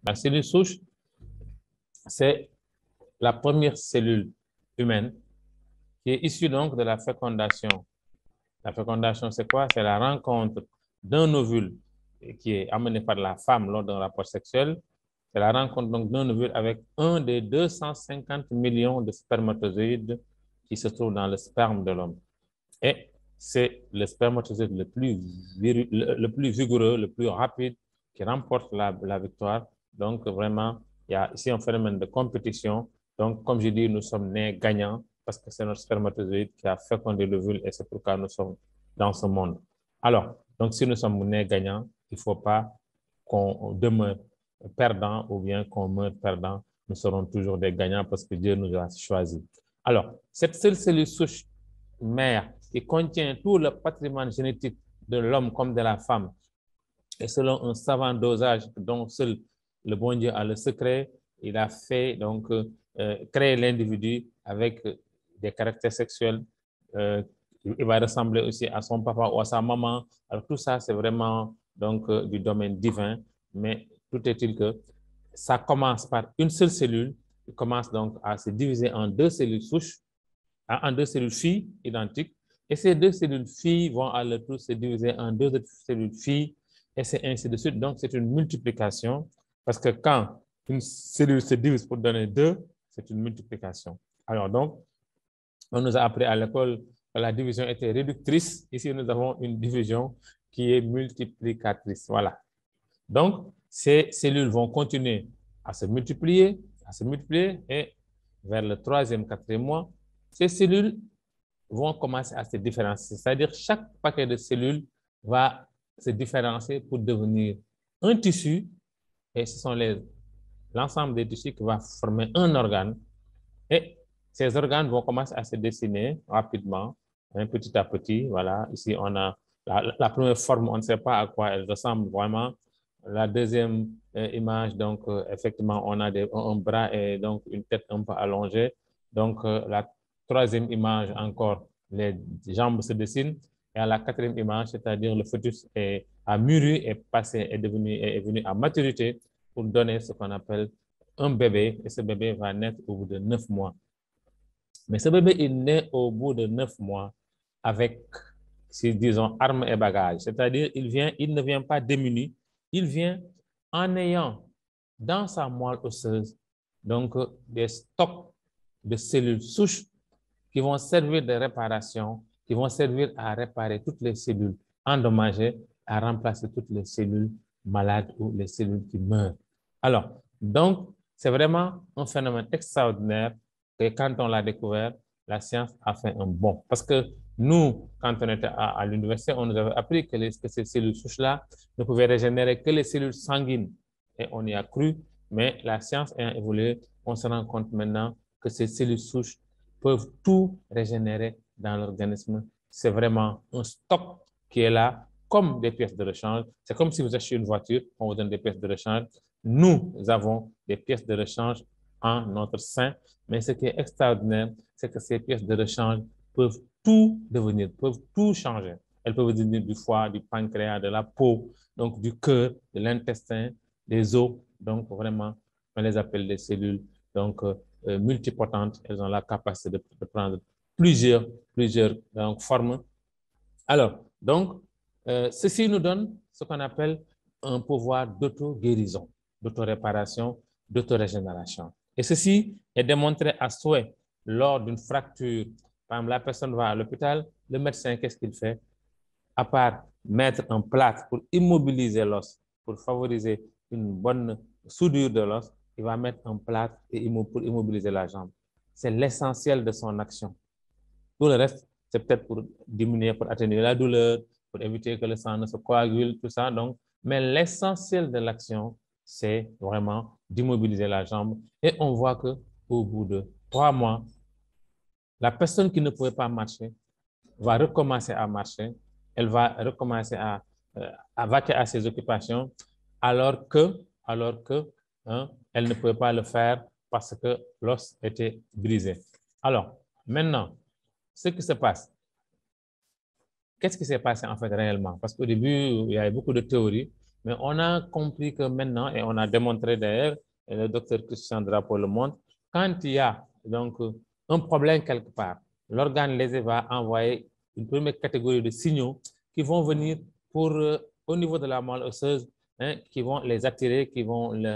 La cellule souche, c'est la première cellule humaine qui est issue donc de la fécondation. La fécondation, c'est quoi? C'est la rencontre d'un ovule qui est amené par la femme lors d'un rapport sexuel. C'est la rencontre donc d'un ovule avec un des 250 millions de spermatozoïdes qui se trouvent dans le sperme de l'homme. Et c'est le spermatozoïde le plus vigoureux, le plus rapide qui remporte la victoire. Donc, vraiment, il y a ici un phénomène de compétition. Donc, comme je dis, nous sommes nés gagnants parce que c'est notre spermatozoïde qui a fécondé l'ovule et c'est pourquoi nous sommes dans ce monde. Alors, donc, si nous sommes nés gagnants, il ne faut pas qu'on demeure perdant ou bien qu'on meure perdant. Nous serons toujours des gagnants parce que Dieu nous a choisis. Alors, cette seule cellule souche mère qui contient tout le patrimoine génétique de l'homme comme de la femme, et selon un savant dosage dont seul le bon Dieu a le secret, il a fait donc créer l'individu avec des caractères sexuels. Il va ressembler aussi à son papa ou à sa maman. Alors tout ça, c'est vraiment donc du domaine divin, mais tout est-il que ça commence par une seule cellule, qui commence donc à se diviser en deux cellules souches, en deux cellules filles identiques, et ces deux cellules filles vont à leur tour se diviser en deux autres cellules filles, et c'est ainsi de suite. Donc, c'est une multiplication, parce que quand une cellule se divise pour donner deux, c'est une multiplication. Alors donc, on nous a appris à l'école que la division était réductrice. Ici, nous avons une division qui est multiplicatrice. Voilà. Donc, ces cellules vont continuer à se multiplier, et vers le 3e, 4e mois, ces cellules vont commencer à se différencier. C'est-à-dire chaque paquet de cellules va se différencier pour devenir un tissu, et ce sont l'ensemble des tissus qui va former un organe. Et ces organes vont commencer à se dessiner rapidement, petit à petit. Voilà, ici on a la première forme, on ne sait pas à quoi elle ressemble vraiment. La deuxième image, donc effectivement, on a un bras et donc une tête un peu allongée. Donc la troisième image encore, les jambes se dessinent. Et à la quatrième image, c'est-à-dire le fœtus a mûri, est venu à maturité pour donner ce qu'on appelle un bébé. Et ce bébé va naître au bout de 9 mois. Mais ce bébé est né au bout de 9 mois avec, si disons, armes et bagages. C'est-à-dire, il ne vient pas démuni, il vient en ayant dans sa moelle osseuse donc des stocks de cellules souches qui vont servir de réparation, qui vont servir à réparer toutes les cellules endommagées, à remplacer toutes les cellules malades ou les cellules qui meurent. Alors, donc, c'est vraiment un phénomène extraordinaire et quand on l'a découvert, la science a fait un bond. Parce que nous, quand on était à l'université, on nous avait appris que ces cellules souches-là ne pouvaient régénérer que les cellules sanguines. Et on y a cru, mais la science ayant évolué, on se rend compte maintenant que ces cellules souches peuvent tout régénérer dans l'organisme. C'est vraiment un stock qui est là comme des pièces de rechange. C'est comme si vous achetez une voiture, on vous donne des pièces de rechange. Nous avons des pièces de rechange en notre sein, mais ce qui est extraordinaire, c'est que ces pièces de rechange peuvent tout devenir, peuvent tout changer. Elles peuvent devenir du foie, du pancréas, de la peau, donc du cœur, de l'intestin, des os. Donc vraiment, on les appelle des cellules donc, multipotentes. Elles ont la capacité de prendre plusieurs donc, formes. Alors, donc, ceci nous donne ce qu'on appelle un pouvoir d'auto-guérison, d'auto-réparation, d'auto-régénération. Et ceci est démontré à souhait lors d'une fracture. Par exemple, la personne va à l'hôpital, le médecin, qu'est-ce qu'il fait? À part mettre un plâtre pour immobiliser l'os, pour favoriser une bonne soudure de l'os, il va mettre un plâtre pour immobiliser la jambe. C'est l'essentiel de son action. Tout le reste, c'est peut-être pour diminuer, pour atténuer la douleur, pour éviter que le sang ne se coagule, tout ça. Donc, mais l'essentiel de l'action, c'est vraiment d'immobiliser la jambe. Et on voit qu'au bout de 3 mois, la personne qui ne pouvait pas marcher va recommencer à marcher. Elle va recommencer à vaquer à ses occupations, alors que elle ne pouvait pas le faire parce que l'os était brisé. Alors, maintenant, ce qui se passe, qu'est-ce qui s'est passé en fait réellement? Parce qu'au début, il y avait beaucoup de théories, Mais on a compris que maintenant, et on a démontré d'ailleurs, et le docteur Christian Drapeau le montre, quand il y a donc un problème quelque part, l'organe lésé va envoyer une première catégorie de signaux qui vont venir pour, au niveau de la moelle osseuse, hein, qui vont les attirer,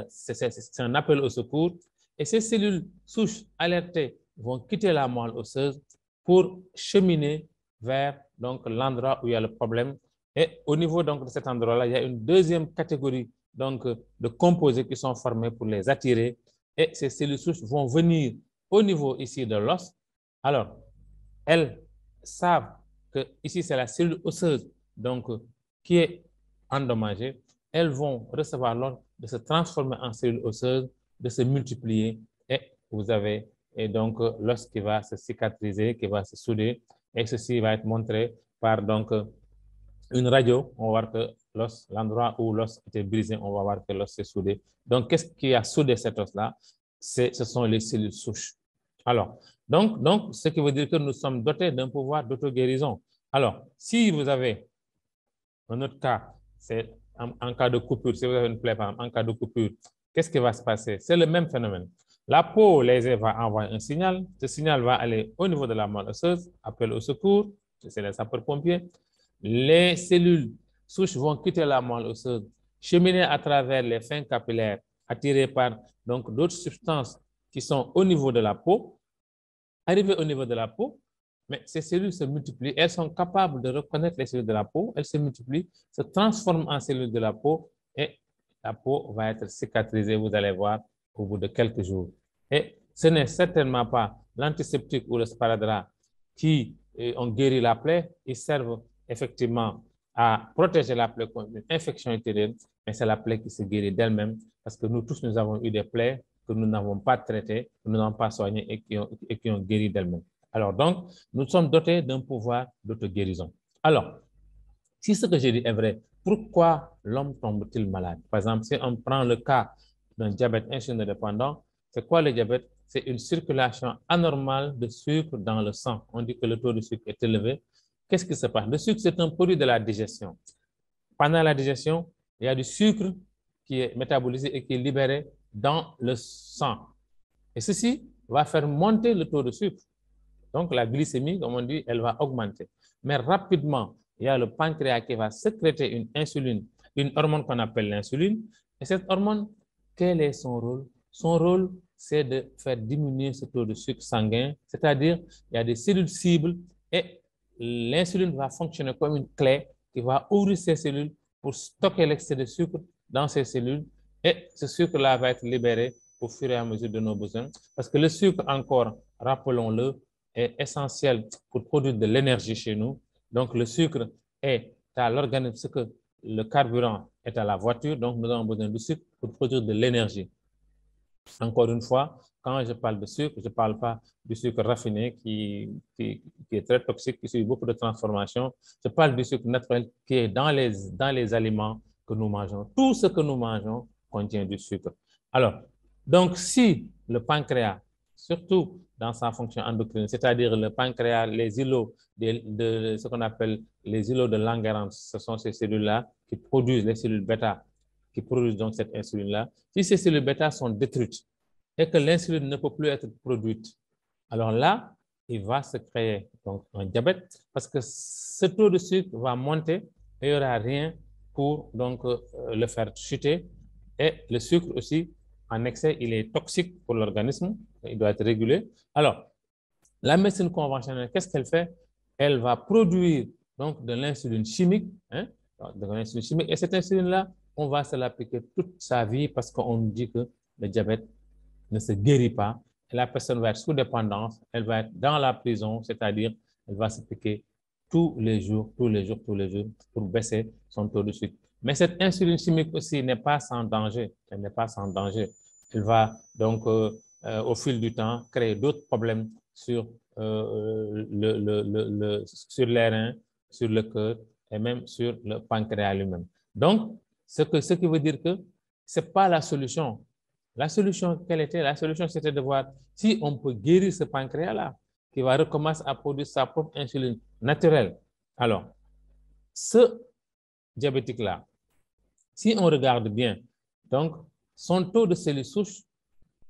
c'est un appel au secours. Et ces cellules souches alertées vont quitter la moelle osseuse pour cheminer vers l'endroit où il y a le problème. Et au niveau donc, de cet endroit-là, il y a une deuxième catégorie donc, de composés qui sont formés pour les attirer. Et ces cellules souches vont venir au niveau ici de l'os. Alors, elles savent que ici, c'est la cellule osseuse donc, qui est endommagée. Elles vont recevoir l'ordre de se transformer en cellule osseuse, de se multiplier. Et vous avez donc l'os qui va se cicatriser, qui va se souder. Et ceci va être montré par donc, une radio. On va voir que l'os, l'endroit où l'os était brisé, on va voir que l'os s'est soudé. Donc, qu'est-ce qui a soudé cet os-là? Ce sont les cellules souches. Alors, donc, ce qui veut dire que nous sommes dotés d'un pouvoir d'auto-guérison. Alors, si vous avez un autre cas, c'est en cas de coupure, si vous avez une plaie, en cas de coupure, qu'est-ce qui va se passer? C'est le même phénomène. La peau lésée va envoyer un signal. Ce signal va aller au niveau de la moelle osseuse, appel au secours, c'est les sapeurs-pompiers. Les cellules souches vont quitter la moelle osseuse, cheminer à travers les fins capillaires, attirées par donc d'autres substances qui sont au niveau de la peau, arriver au niveau de la peau, mais ces cellules se multiplient, elles sont capables de reconnaître les cellules de la peau, elles se multiplient, se transforment en cellules de la peau et la peau va être cicatrisée, vous allez voir, au bout de quelques jours. Et ce n'est certainement pas l'antiseptique ou le sparadrap qui ont guéri la plaie, ils servent effectivement à protéger la plaie contre une infection utérine, mais c'est la plaie qui se guérit d'elle-même parce que nous tous, nous avons eu des plaies que nous n'avons pas traitées, que nous n'avons pas soignées et qui ont guéri d'elles-mêmes. Alors donc, nous sommes dotés d'un pouvoir d'auto-guérison. Alors, si ce que j'ai dit est vrai, pourquoi l'homme tombe-t-il malade? Par exemple, si on prend le cas d'un diabète insulino-dépendant, c'est quoi le diabète? C'est une circulation anormale de sucre dans le sang. On dit que le taux de sucre est élevé. Qu'est-ce qui se passe? Le sucre, c'est un produit de la digestion. Pendant la digestion, il y a du sucre qui est métabolisé et qui est libéré dans le sang. Et ceci va faire monter le taux de sucre. Donc, la glycémie, comme on dit, elle va augmenter. Mais rapidement, il y a le pancréas qui va sécréter une insuline, une hormone qu'on appelle l'insuline. Et cette hormone, quel est son rôle? Son rôle, c'est de faire diminuer ce taux de sucre sanguin, c'est-à-dire il y a des cellules cibles et l'insuline va fonctionner comme une clé qui va ouvrir ces cellules pour stocker l'excès de sucre dans ces cellules et ce sucre-là va être libéré au fur et à mesure de nos besoins. Parce que le sucre, encore, rappelons-le, est essentiel pour produire de l'énergie chez nous. Donc, le sucre est à l'organisme ce que le carburant est à la voiture. Donc, nous avons besoin de sucre pour produire de l'énergie. Encore une fois, quand je parle de sucre, je ne parle pas du sucre raffiné qui est très toxique, qui subit beaucoup de transformations. Je parle du sucre naturel qui est dans les aliments que nous mangeons. Tout ce que nous mangeons contient du sucre. Alors, donc, si le pancréas, surtout dans sa fonction endocrine, c'est-à-dire le pancréas, les îlots de ce qu'on appelle les îlots de Langerhans, ce sont ces cellules-là qui produisent les cellules bêta, qui produisent donc cette insuline-là. Si ces cellules bêta sont détruites et que l'insuline ne peut plus être produite, alors là, il va se créer donc un diabète parce que ce taux de sucre va monter et il n'y aura rien pour donc, le faire chuter. Et le sucre aussi, en excès, il est toxique pour l'organisme, il doit être régulé. Alors, la médecine conventionnelle, qu'est-ce qu'elle fait? Elle va produire donc de l'insuline chimique, hein, de l'insuline chimique, et cette insuline-là, on va se l'appliquer toute sa vie parce qu'on dit que le diabète ne se guérit pas. Et la personne va être sous dépendance, elle va être dans la prison, c'est-à-dire elle va s'appliquer tous les jours pour baisser son taux de sucre. Mais cette insuline chimique aussi n'est pas sans danger. Elle n'est pas sans danger. Elle va donc, au fil du temps, créer d'autres problèmes sur, sur les reins, sur le cœur et même sur le pancréas lui-même. Donc, ce qui veut dire que ce n'est pas la solution. La solution, quelle était? La solution, c'était de voir si on peut guérir ce pancréas-là, qui va recommencer à produire sa propre insuline naturelle. Alors, ce diabétique-là, Si on regarde bien, donc, son taux de cellules souches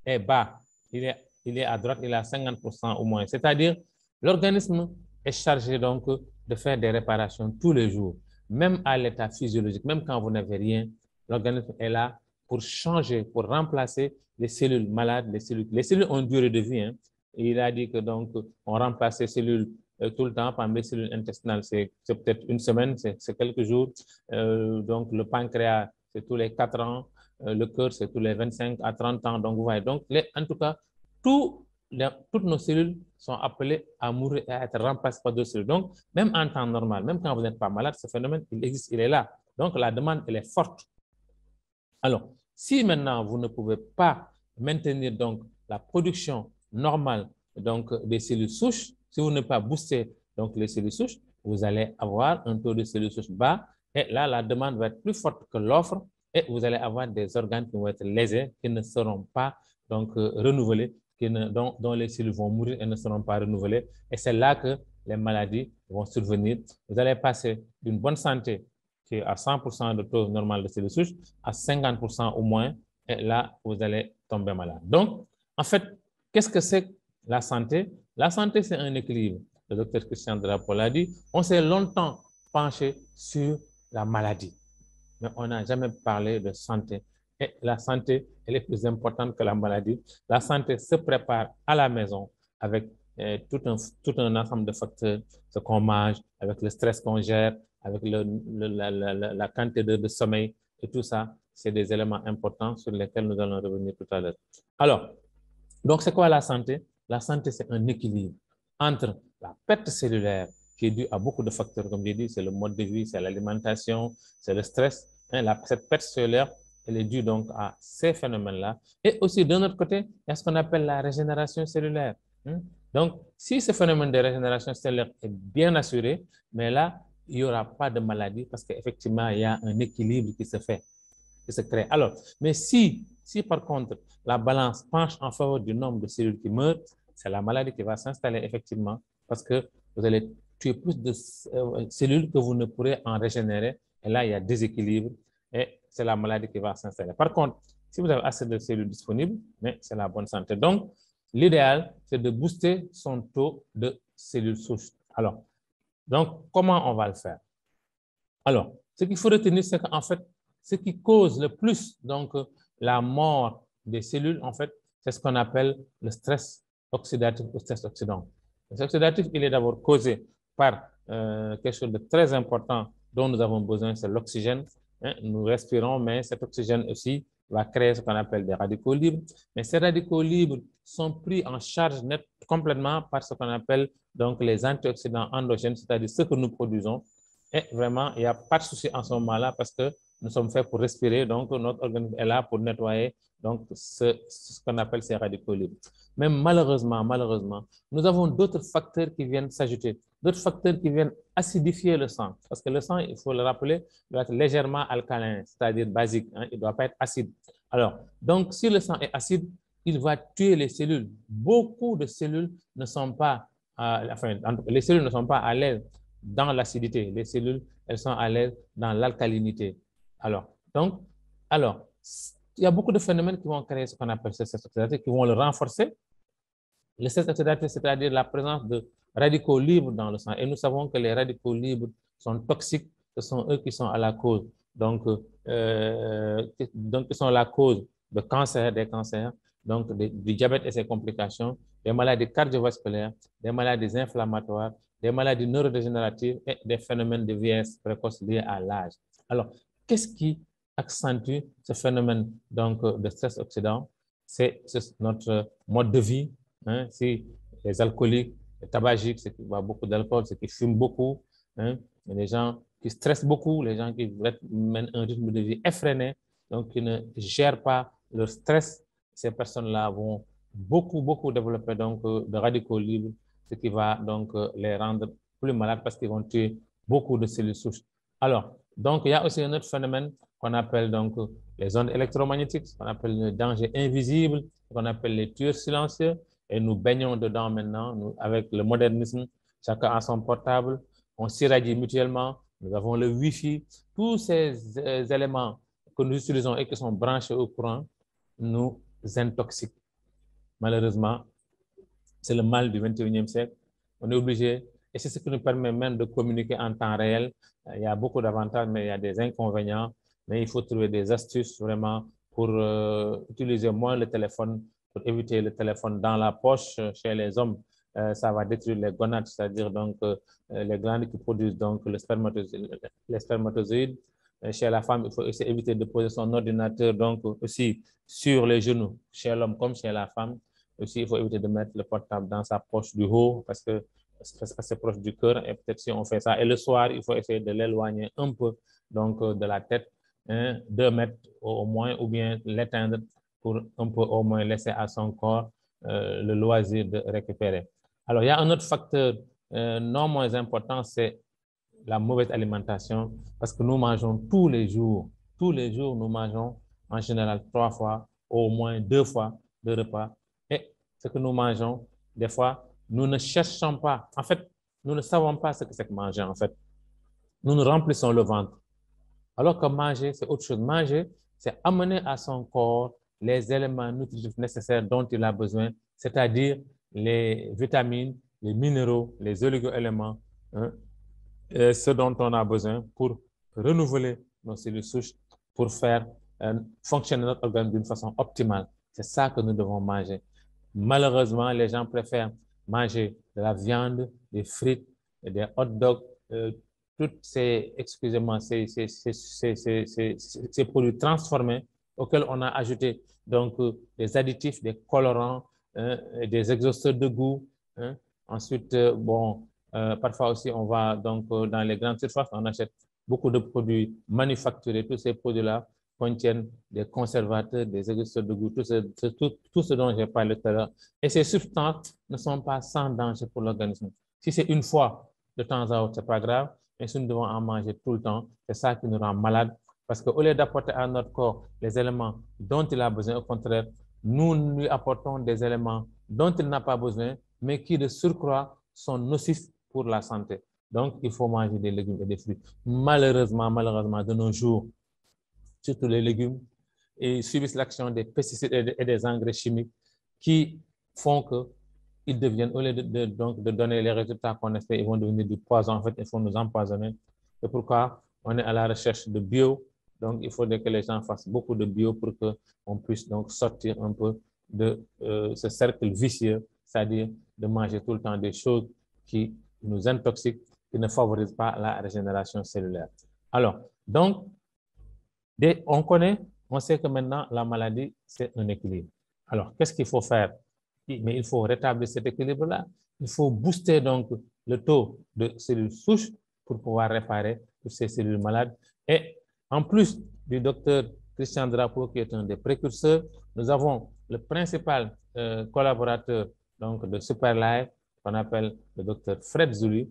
est bas. Il est à droite, il est à 50% au moins. C'est-à-dire, l'organisme est chargé donc de faire des réparations tous les jours, même à l'état physiologique, même quand vous n'avez rien, l'organisme est là pour changer, pour remplacer les cellules malades, les cellules ont une durée de vie. Hein. Et il a dit que donc, on remplace les cellules tout le temps. Par exemple, les cellules intestinales, c'est peut-être une semaine, c'est quelques jours. Donc, le pancréas, c'est tous les 4 ans. Le cœur, c'est tous les 25 à 30 ans. Donc, vous voyez, donc, en tout cas, toutes nos cellules sont appelées à mourir et à être remplacées par d'autres cellules. Donc, même en temps normal, même quand vous n'êtes pas malade, ce phénomène, il existe, il est là. Donc, la demande, elle est forte. Alors, si maintenant, vous ne pouvez pas maintenir donc la production normale donc, des cellules souches, si vous ne pouvez pas booster donc, les cellules souches, vous allez avoir un taux de cellules souches bas et là, la demande va être plus forte que l'offre et vous allez avoir des organes qui vont être lésés, qui ne seront pas donc, renouvelés, dont les cellules vont mourir et ne seront pas renouvelées. Et c'est là que les maladies vont survenir. Vous allez passer d'une bonne santé qui est à 100% de taux normal de cellules souches, à 50% au moins, et là, vous allez tomber malade. Donc, en fait, qu'est-ce que c'est la santé? La santé, c'est un équilibre. Le docteur Christian Drapeau l'a dit, on s'est longtemps penché sur la maladie, mais on n'a jamais parlé de santé. Et la santé, elle est plus importante que la maladie. La santé se prépare à la maison avec tout un ensemble de facteurs, ce qu'on mange, avec le stress qu'on gère, avec la quantité de sommeil et tout ça, c'est des éléments importants sur lesquels nous allons revenir tout à l'heure. Alors, donc c'est quoi la santé? La santé, c'est un équilibre entre la perte cellulaire qui est due à beaucoup de facteurs, comme j'ai dit, c'est le mode de vie, c'est l'alimentation, c'est le stress. Hein, cette perte cellulaire, elle est due donc à ces phénomènes-là. Et aussi, d'un autre côté, il y a ce qu'on appelle la régénération cellulaire. Hein. Donc, si ce phénomène de régénération cellulaire est bien assuré, mais là, il n'y aura pas de maladie parce qu'effectivement, il y a un équilibre qui se fait, qui se crée. Alors, mais si par contre, la balance penche en faveur du nombre de cellules qui meurent, c'est la maladie qui va s'installer effectivement parce que vous allez tuer plus de cellules que vous ne pourrez en régénérer. Et là, il y a déséquilibre et c'est la maladie qui va s'installer. Par contre, si vous avez assez de cellules disponibles, c'est la bonne santé. Donc, l'idéal, c'est de booster son taux de cellules souches. Alors, donc, comment on va le faire? Alors, ce qu'il faut retenir, c'est qu'en fait, ce qui cause le plus donc, la mort des cellules, en fait, c'est ce qu'on appelle le stress oxydatif ou stress oxydant. Le stress oxydatif, il est d'abord causé par quelque chose de très important dont nous avons besoin, c'est l'oxygène. Hein, nous respirons, mais cet oxygène aussi va créer ce qu'on appelle des radicaux libres. Mais ces radicaux libres sont pris en charge complètement par ce qu'on appelle donc les antioxydants endogènes, c'est-à-dire ce que nous produisons. Et vraiment, il n'y a pas de souci en ce moment-là parce que nous sommes faits pour respirer, donc notre organisme est là pour nettoyer donc, ce qu'on appelle ces radicaux libres. Mais malheureusement, nous avons d'autres facteurs qui viennent s'ajouter, d'autres facteurs qui viennent acidifier le sang. Parce que le sang, il faut le rappeler, doit être légèrement alcalin, c'est-à-dire basique, hein, il ne doit pas être acide. Alors, donc si le sang est acide, il va tuer les cellules. Beaucoup de cellules ne sont pas, les cellules ne sont pas à l'aise dans l'acidité. Les cellules, elles sont à l'aise dans l'alcalinité. Alors, il y a beaucoup de phénomènes qui vont créer ce qu'on appelle ce stress oxydatif, qui vont le renforcer. Le stress oxydatif, c'est-à-dire la présence de radicaux libres dans le sang. Et nous savons que les radicaux libres sont toxiques. Ce sont eux qui sont à la cause. Donc ils sont la cause de cancer, des cancers, donc du diabète et ses complications, des maladies cardiovasculaires, des maladies inflammatoires, des maladies neurodégénératives et des phénomènes de vieillesse précoce liés à l'âge. Alors, qu'est-ce qui accentue ce phénomène donc, de stress oxydant? C'est notre mode de vie. Hein, si les alcooliques, les tabagiques, ceux qui boivent beaucoup d'alcool, ceux qui fument beaucoup, hein, les gens qui stressent beaucoup, les gens qui mènent un rythme de vie effréné, donc qui ne gèrent pas leur stress, ces personnes-là vont beaucoup développer donc, de radicaux libres, ce qui va donc les rendre plus malades parce qu'ils vont tuer beaucoup de cellules souches. Alors, donc il y a aussi un autre phénomène qu'on appelle donc les ondes électromagnétiques, qu'on appelle le danger invisible, qu'on appelle les tueurs silencieux, et nous baignons dedans maintenant, nous, avec le modernisme, chacun a son portable, on s'irradie mutuellement, nous avons le Wi-Fi, tous ces éléments que nous utilisons et qui sont branchés au courant nous intoxiquent. Malheureusement, c'est le mal du 21e siècle. On est obligé, et c'est ce qui nous permet même de communiquer en temps réel. Il y a beaucoup d'avantages, mais il y a des inconvénients. Mais il faut trouver des astuces vraiment pour utiliser moins le téléphone, pour éviter le téléphone dans la poche. Chez les hommes, ça va détruire les gonades, c'est-à-dire donc les glandes qui produisent donc les spermatozoïdes. Chez la femme, il faut aussi éviter de poser son ordinateur donc aussi sur les genoux, chez l'homme comme chez la femme. Aussi, il faut éviter de mettre le portable dans sa poche du haut parce que c'est proche du cœur et peut-être si on fait ça. Et le soir, il faut essayer de l'éloigner un peu donc, de la tête, 2 mètres au moins, ou bien l'éteindre pour un peu au moins laisser à son corps le loisir de récupérer. Alors, il y a un autre facteur non moins important, c'est la mauvaise alimentation parce que nous mangeons tous les jours. Tous les jours, nous mangeons en général 3 fois, au moins 2 fois de repas. Et ce que nous mangeons, des fois, nous ne cherchons pas. En fait, nous ne savons pas ce que c'est que manger, en fait. Nous nous remplissons le ventre. Alors que manger, c'est autre chose. Manger, c'est amener à son corps les éléments nutritifs nécessaires dont il a besoin, c'est-à-dire les vitamines, les minéraux, les oligo-éléments, hein, ce dont on a besoin pour renouveler nos cellules souches, pour faire fonctionner notre organe d'une façon optimale. C'est ça que nous devons manger. Malheureusement, les gens préfèrent manger de la viande, des frites, des hot dogs, toutes ces, excusez-moi, ces produits transformés auxquels on a ajouté donc des additifs, des colorants, des exhausteurs de goût. Hein. Ensuite, bon, parfois aussi, on va donc dans les grandes surfaces, on achète beaucoup de produits manufacturés. Tous ces produits-là contiennent des conservateurs, des exhausteurs de goût, tout ce dont j'ai parlé tout à l'heure. Et ces substances ne sont pas sans danger pour l'organisme. Si c'est une fois de temps à autre, ce n'est pas grave, mais si nous devons en manger tout le temps, c'est ça qui nous rend malades. Parce qu'au lieu d'apporter à notre corps les éléments dont il a besoin, au contraire, nous lui apportons des éléments dont il n'a pas besoin, mais qui de surcroît sont nocifs pour la santé. Donc, il faut manger des légumes et des fruits. Malheureusement, de nos jours, surtout les légumes, et subissent l'action des pesticides et des engrais chimiques qui font qu'ils deviennent, au lieu de donner les résultats qu'on espère, ils vont devenir du poison. En fait, il faut nous empoisonner. C'est pourquoi on est à la recherche de bio. Donc, il faudrait que les gens fassent beaucoup de bio pour qu'on puisse donc sortir un peu de ce cercle vicieux, c'est-à-dire de manger tout le temps des choses qui nous intoxiquent, qui ne favorisent pas la régénération cellulaire. Alors, donc, on sait que maintenant, la maladie, c'est un équilibre. Alors, qu'est-ce qu'il faut faire? Mais il faut rétablir cet équilibre-là. Il faut booster donc le taux de cellules souches pour pouvoir réparer toutes ces cellules malades. Et en plus du docteur Christian Drapeau, qui est un des précurseurs, nous avons le principal collaborateur donc, de SuperLife, qu'on appelle le docteur Fred Zuli,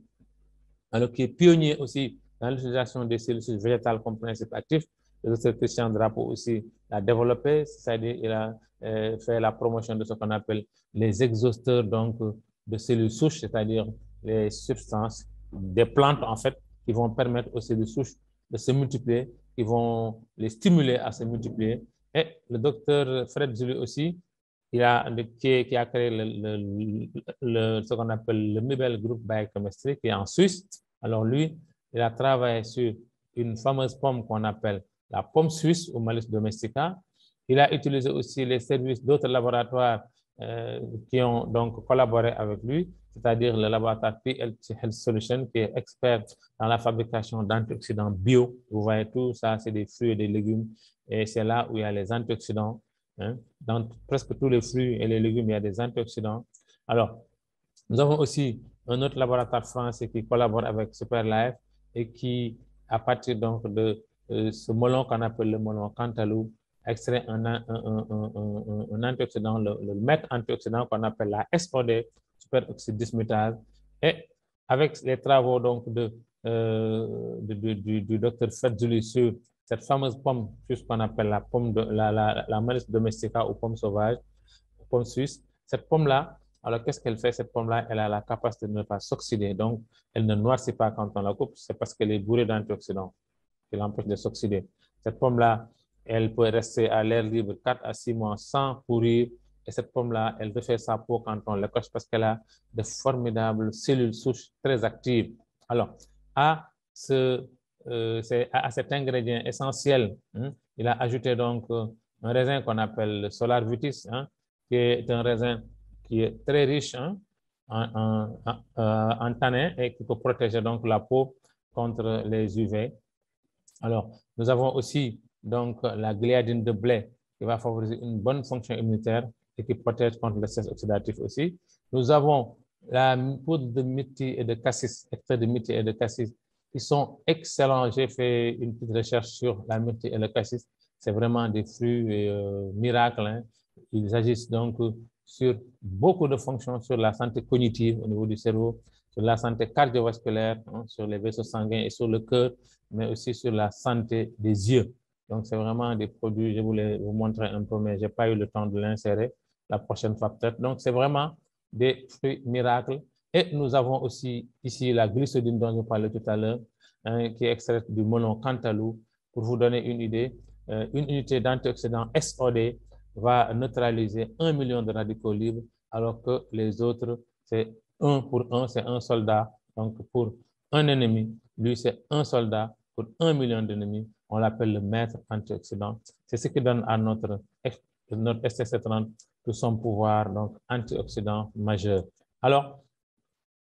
alors qui est pionnier aussi dans l'utilisation des cellules souches végétales comme principe actif. Le docteur Christian Drapeau aussi l'a développé, c'est-à-dire il a fait la promotion de ce qu'on appelle les exhausteurs donc, de cellules souches, c'est-à-dire les substances des plantes en fait qui vont permettre aux cellules souches de se multiplier, qui vont les stimuler à se multiplier. Et le docteur Fred Zuli aussi, qui a créé ce qu'on appelle le Mibel Group Biochemistry, qui est en Suisse. Alors lui, il a travaillé sur une fameuse pomme qu'on appelle la pomme suisse ou Malus domestica. Il a utilisé aussi les services d'autres laboratoires qui ont donc collaboré avec lui, c'est-à-dire le laboratoire PLC Health Solutions, qui est expert dans la fabrication d'antioxydants bio. Vous voyez tout ça, c'est des fruits et des légumes. Et c'est là où il y a les antioxydants. Hein. Dans presque tous les fruits et les légumes, il y a des antioxydants. Alors, nous avons aussi un autre laboratoire français qui collabore avec SuperLife et qui, à partir donc de ce melon qu'on appelle le melon cantaloupe, extrait un antioxydant, le maître antioxydant qu'on appelle la SOD, superoxyde dismutase. Et avec les travaux donc du docteur Fedzuli sur cette fameuse pomme, qu'on appelle la pomme de la Malus domestica ou pomme sauvage, pomme suisse, cette pomme-là, alors qu'est-ce qu'elle fait? Cette pomme-là, elle a la capacité de ne pas s'oxyder. Donc, elle ne noircit pas quand on la coupe. C'est parce qu'elle est bourrée d'antioxydants qui l'empêche de s'oxyder. Cette pomme-là Elle peut rester à l'air libre 4 à 6 mois sans pourrir. Et cette pomme-là, elle refait sa peau quand on l'écorche parce qu'elle a de formidables cellules souches très actives. Alors, à cet ingrédient essentiel, il a ajouté donc un raisin qu'on appelle le Solar Vitis, qui est un raisin qui est très riche en tanins et qui peut protéger donc la peau contre les UV. Alors, nous avons aussi donc la gliadine de blé qui va favoriser une bonne fonction immunitaire et qui protège contre le stress oxydatif aussi. Nous avons la poudre de myrtille et de cassis, extrait de myrtille et de cassis, qui sont excellents. J'ai fait une petite recherche sur la myrtille et le cassis. C'est vraiment des fruits miracles. Ils agissent donc sur beaucoup de fonctions, sur la santé cognitive au niveau du cerveau, sur la santé cardiovasculaire, sur les vaisseaux sanguins et sur le cœur, mais aussi sur la santé des yeux. Donc, c'est vraiment des produits, je voulais vous montrer un peu, mais je n'ai pas eu le temps de l'insérer la prochaine fois peut-être. Donc, c'est vraiment des fruits miracles. Et nous avons aussi ici la glycédine dont je parlais tout à l'heure, qui est extraite du melon cantaloupe. Pour vous donner une idée, une unité d'antioxydant SOD va neutraliser 1 million de radicaux libres, alors que les autres, c'est 1 pour 1, c'est un soldat. Donc, pour un ennemi, lui, c'est un soldat pour 1 million d'ennemis. On l'appelle le maître antioxydant. C'est ce qui donne à notre STC30 tout son pouvoir donc antioxydant majeur. Alors,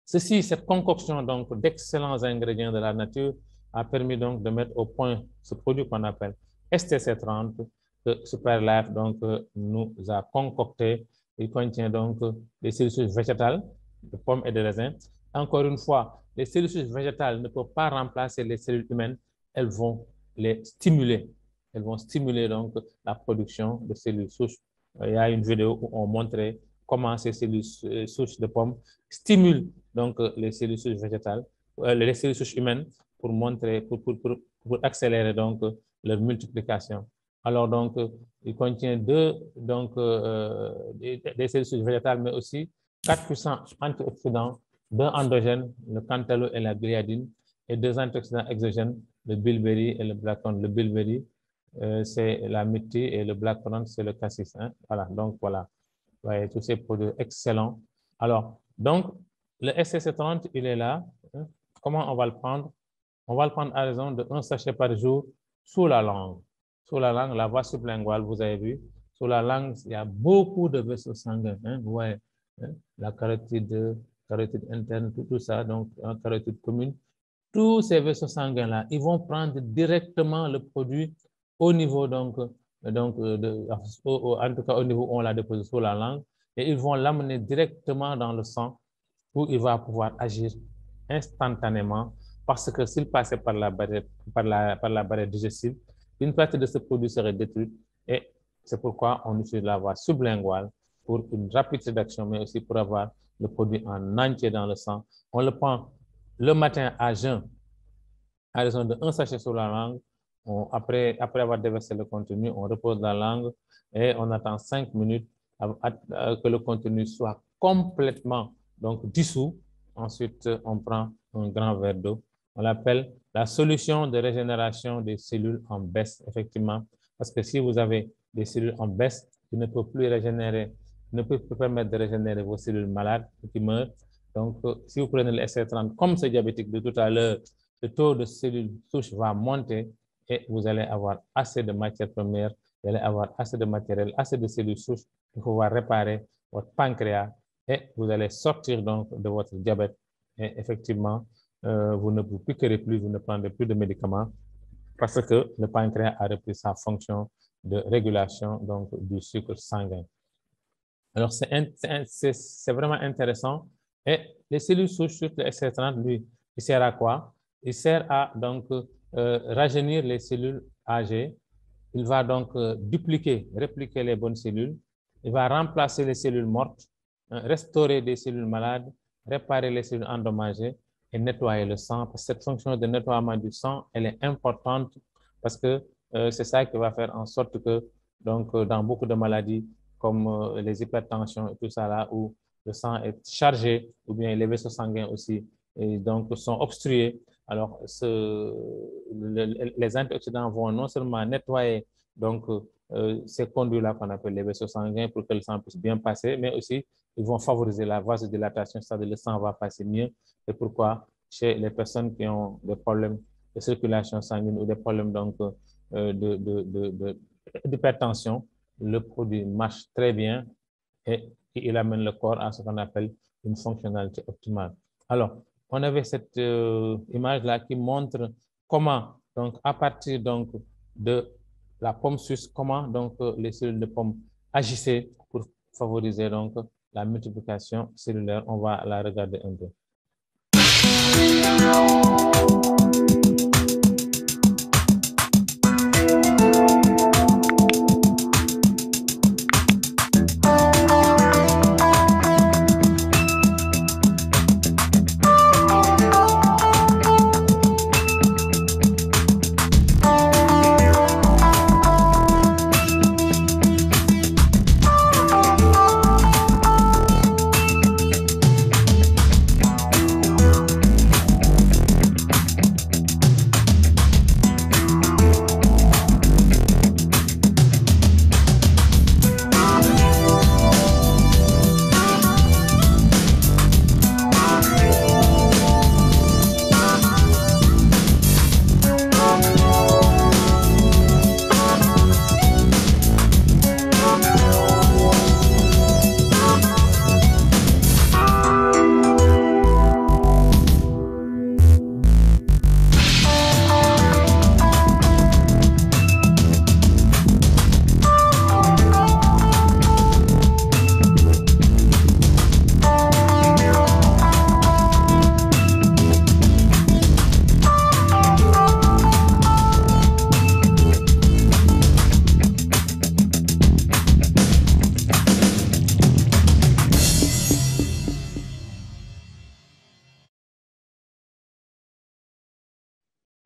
cette concoction donc d'excellents ingrédients de la nature a permis donc de mettre au point ce produit qu'on appelle STC30 que Superlife donc nous a concocté. Il contient donc des cellules souches végétales, de pommes et de raisins. Encore une fois, les cellules souches végétales ne peuvent pas remplacer les cellules humaines, elles vont les stimuler. Elles vont stimuler donc la production de cellules souches. Il y a une vidéo où on montrait comment ces cellules souches de pommes stimulent donc les cellules souches végétales, les cellules souches humaines pour montrer, pour accélérer donc leur multiplication. Alors donc, il contient des cellules souches végétales, mais aussi 4 puissants antioxydants, 2 endogènes, le cantaloupe et la gliadine, et 2 antioxydants exogènes, le bilberry et le blackcurrant. Le bilberry, c'est la myrtille et le blackcurrant, c'est le cassis. Voilà, donc voilà. Ouais, tous ces produits excellents. Alors, donc, le STC30, il est là. Comment on va le prendre? On va le prendre à raison de 1 sachet par jour sous la langue. Sous la langue, la voie sublinguale, vous avez vu. Sous la langue, il y a beaucoup de vaisseaux sanguins. Vous voyez, la carotide interne, tout ça, donc carotide commune. Tous ces vaisseaux sanguins-là, ils vont prendre directement le produit au niveau, en tout cas au niveau où on l'a déposé sous la langue, et ils vont l'amener directement dans le sang où il va pouvoir agir instantanément parce que s'il passait par la barrière digestive, une partie de ce produit serait détruite et c'est pourquoi on utilise la voie sublinguale pour une rapide rédaction, mais aussi pour avoir le produit en entier dans le sang. On le prend le matin à jeun à raison de 1 sachet sur la langue. Après avoir déversé le contenu, on repose la langue et on attend 5 minutes que le contenu soit complètement donc, dissous. Ensuite, on prend un grand verre d'eau. On l'appelle la solution de régénération des cellules en baisse, effectivement. Parce que si vous avez des cellules en baisse, qui ne peuvent plus régénérer, ne peut plus permettre de régénérer vos cellules malades qui meurent. Donc, si vous prenez le SC30 comme ce diabétique de tout à l'heure, le taux de cellules souches va monter et vous allez avoir assez de matières premières, vous allez avoir assez de matériel, assez de cellules souches pour pouvoir réparer votre pancréas et vous allez sortir donc de votre diabète. Et effectivement, vous ne vous piquerez plus, vous ne prendrez plus de médicaments parce que le pancréas a repris sa fonction de régulation donc, du sucre sanguin. Alors, c'est vraiment intéressant. Et les cellules souches sur le SC30, lui, il sert à quoi? Il sert à donc rajeunir les cellules âgées. Il va donc répliquer les bonnes cellules. Il va remplacer les cellules mortes, restaurer des cellules malades, réparer les cellules endommagées et nettoyer le sang. Parce que cette fonction de nettoiement du sang, elle est importante parce que c'est ça qui va faire en sorte que donc, dans beaucoup de maladies, comme les hypertensions et tout ça là, où le sang est chargé, ou bien les vaisseaux sanguins aussi, et donc sont obstrués. Alors, les antioxydants vont non seulement nettoyer donc, ces conduits-là qu'on appelle les vaisseaux sanguins pour que le sang puisse bien passer, mais aussi, ils vont favoriser la vasodilatation, c'est-à-dire le sang va passer mieux. C'est pourquoi, chez les personnes qui ont des problèmes de circulation sanguine ou des problèmes donc, d'hypertension, le produit marche très bien et il amène le corps à ce qu'on appelle une fonctionnalité optimale. Alors, on avait cette image-là qui montre comment, donc, à partir donc, de la pomme suisse, comment donc, les cellules de pomme agissaient pour favoriser donc, la multiplication cellulaire. On va la regarder un peu.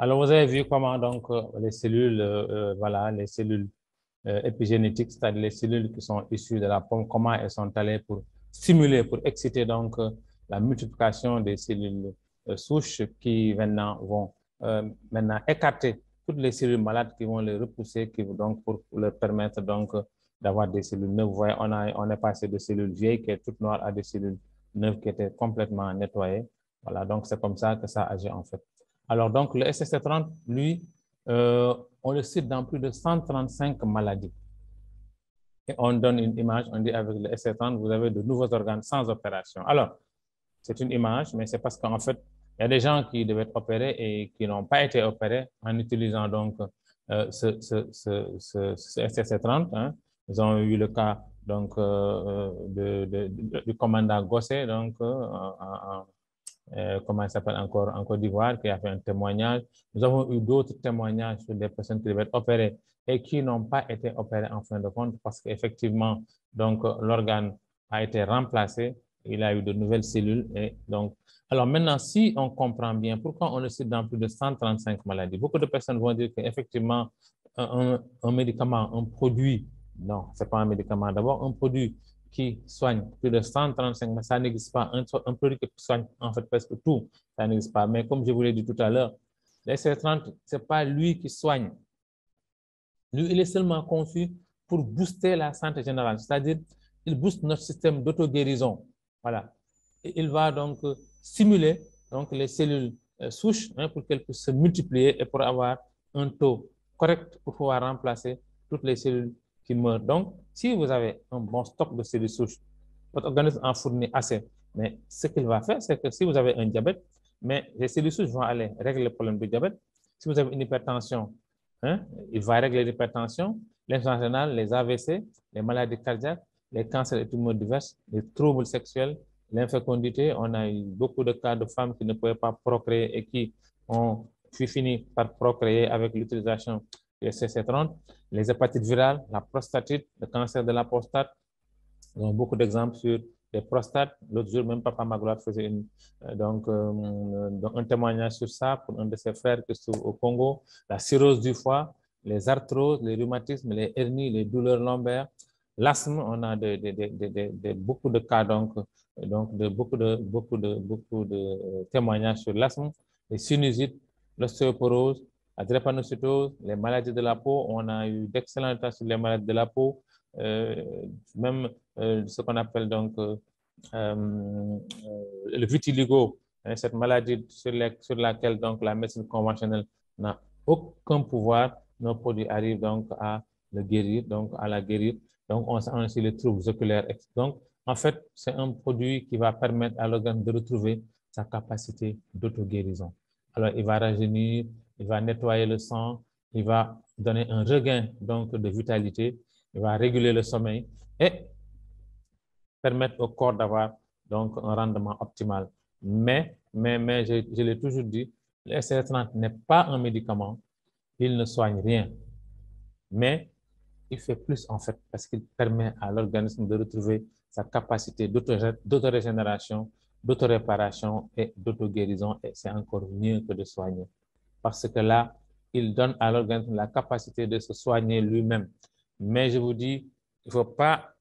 Alors, vous avez vu comment donc les cellules, voilà, les cellules épigénétiques, c'est-à-dire les cellules qui sont issues de la pomme, comment elles sont allées pour stimuler, pour exciter donc la multiplication des cellules souches qui maintenant vont maintenant écarter toutes les cellules malades qui vont les repousser, qui vont donc pour leur permettre donc d'avoir des cellules neuves. Vous voyez, on est passé de cellules vieilles qui étaient toutes noires à des cellules neuves qui étaient complètement nettoyées. Voilà, donc c'est comme ça que ça agit en fait. Alors, donc, le SST30, lui, on le cite dans plus de 135 maladies. Et on donne une image, on dit avec le SST30, vous avez de nouveaux organes sans opération. Alors, c'est une image, mais c'est parce qu'en fait, il y a des gens qui devaient être opérés et qui n'ont pas été opérés en utilisant donc ce SST30. Hein. Nous avons eu le cas donc, du commandant Gosset, donc, comment il s'appelle encore, en Côte d'Ivoire, qui a fait un témoignage. Nous avons eu d'autres témoignages sur des personnes qui devaient être opérées et qui n'ont pas été opérées en fin de compte parce qu'effectivement, donc, l'organe a été remplacé, il a eu de nouvelles cellules. Et donc, alors maintenant, si on comprend bien pourquoi on le cite dans plus de 135 maladies, beaucoup de personnes vont dire qu'effectivement, un médicament, un produit, non, ce n'est pas un médicament, d'abord un produit qui soigne plus de 135, mais ça n'existe pas. Un produit qui soigne en fait presque tout, ça n'existe pas. Mais comme je vous l'ai dit tout à l'heure, le SST30, ce n'est pas lui qui soigne. Lui, il est seulement conçu pour booster la santé générale, c'est-à-dire il booste notre système d'auto-guérison. Voilà. Et il va donc stimuler donc, les cellules souches hein, pour qu'elles puissent se multiplier et pour avoir un taux correct pour pouvoir remplacer toutes les cellules qui meurent. Donc, si vous avez un bon stock de cellules souches, votre organisme en fournit assez. Mais ce qu'il va faire, c'est que si vous avez un diabète, mais les cellules souches vont aller régler le problème du diabète. Si vous avez une hypertension, hein, il va régler l'hypertension, l'insuffisance rénale, les AVC, les maladies cardiaques, les cancers et tumeurs diverses, les troubles sexuels, l'infécondité. On a eu beaucoup de cas de femmes qui ne pouvaient pas procréer et qui ont fini par procréer avec l'utilisation du SST30, les hépatites virales, la prostatite, le cancer de la prostate. Nous avons beaucoup d'exemples sur les prostates. L'autre jour, même Papa Magloire faisait un témoignage sur ça pour un de ses frères qui se trouve au Congo. La cirrhose du foie, les arthroses, les rhumatismes, les hernies, les douleurs lombaires, l'asthme. On a beaucoup de cas, donc beaucoup de témoignages sur l'asthme, les sinusites, l'ostéoporose. la drépanocytose, les maladies de la peau. On a eu d'excellents résultats sur les maladies de la peau, même ce qu'on appelle donc le vitiligo, hein, cette maladie sur laquelle donc la médecine conventionnelle n'a aucun pouvoir. Nos produits arrivent donc à le guérir, donc à la guérir. Donc, on a aussi les troubles oculaires. Donc, en fait, c'est un produit qui va permettre à l'organisme de retrouver sa capacité d'auto-guérison. Alors, il va rajeunir, il va nettoyer le sang, il va donner un regain donc, de vitalité, il va réguler le sommeil et permettre au corps d'avoir donc un rendement optimal. Mais je l'ai toujours dit, le SC30 n'est pas un médicament, il ne soigne rien. Mais il fait plus en fait parce qu'il permet à l'organisme de retrouver sa capacité d'autorégénération, d'autoréparation et d'auto-guérison, et c'est encore mieux que de soigner. Parce que là, il donne à l'organisme la capacité de se soigner lui-même. Mais je vous dis, il ne faut pas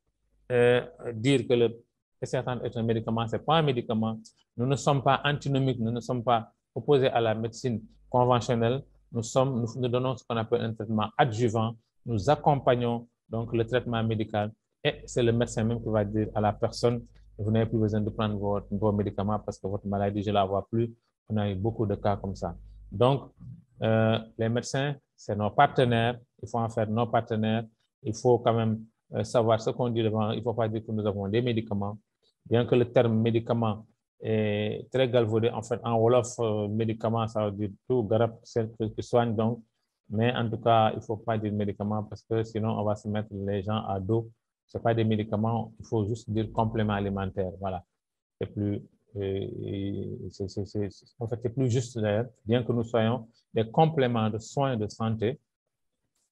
dire que le SC30 est un médicament, ce n'est pas un médicament. Nous ne sommes pas antinomiques, nous ne sommes pas opposés à la médecine conventionnelle. Nous donnons ce qu'on appelle un traitement adjuvant. Nous accompagnons donc le traitement médical et c'est le médecin même qui va dire à la personne, vous n'avez plus besoin de prendre vos médicaments parce que votre maladie, je ne la vois plus. On a eu beaucoup de cas comme ça. Donc, les médecins, c'est nos partenaires. Il faut en faire nos partenaires. Il faut quand même savoir ce qu'on dit devant. Il ne faut pas dire que nous avons des médicaments. Bien que le terme médicament est très galvaudé, en fait, en Wolof, médicament, ça veut dire tout, garab, c'est qui soigne donc. Mais en tout cas, il ne faut pas dire médicaments parce que sinon, on va se mettre les gens à dos. Ce n'est pas des médicaments, il faut juste dire complément alimentaire. Voilà. C'est plus, en fait, c'est plus juste d'ailleurs, bien que nous soyons des compléments de soins de santé.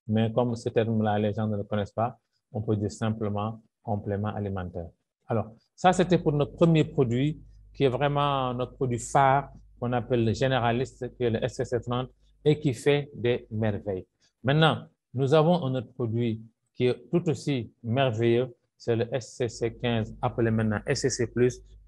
Mais comme ce terme-là, les gens ne le connaissent pas, on peut dire simplement complément alimentaire. Alors, ça, c'était pour notre premier produit, qui est vraiment notre produit phare, qu'on appelle le généraliste, qui est le SCC30, et qui fait des merveilles. Maintenant, nous avons un autre produit qui est tout aussi merveilleux, c'est le SCC15, appelé maintenant SCC+.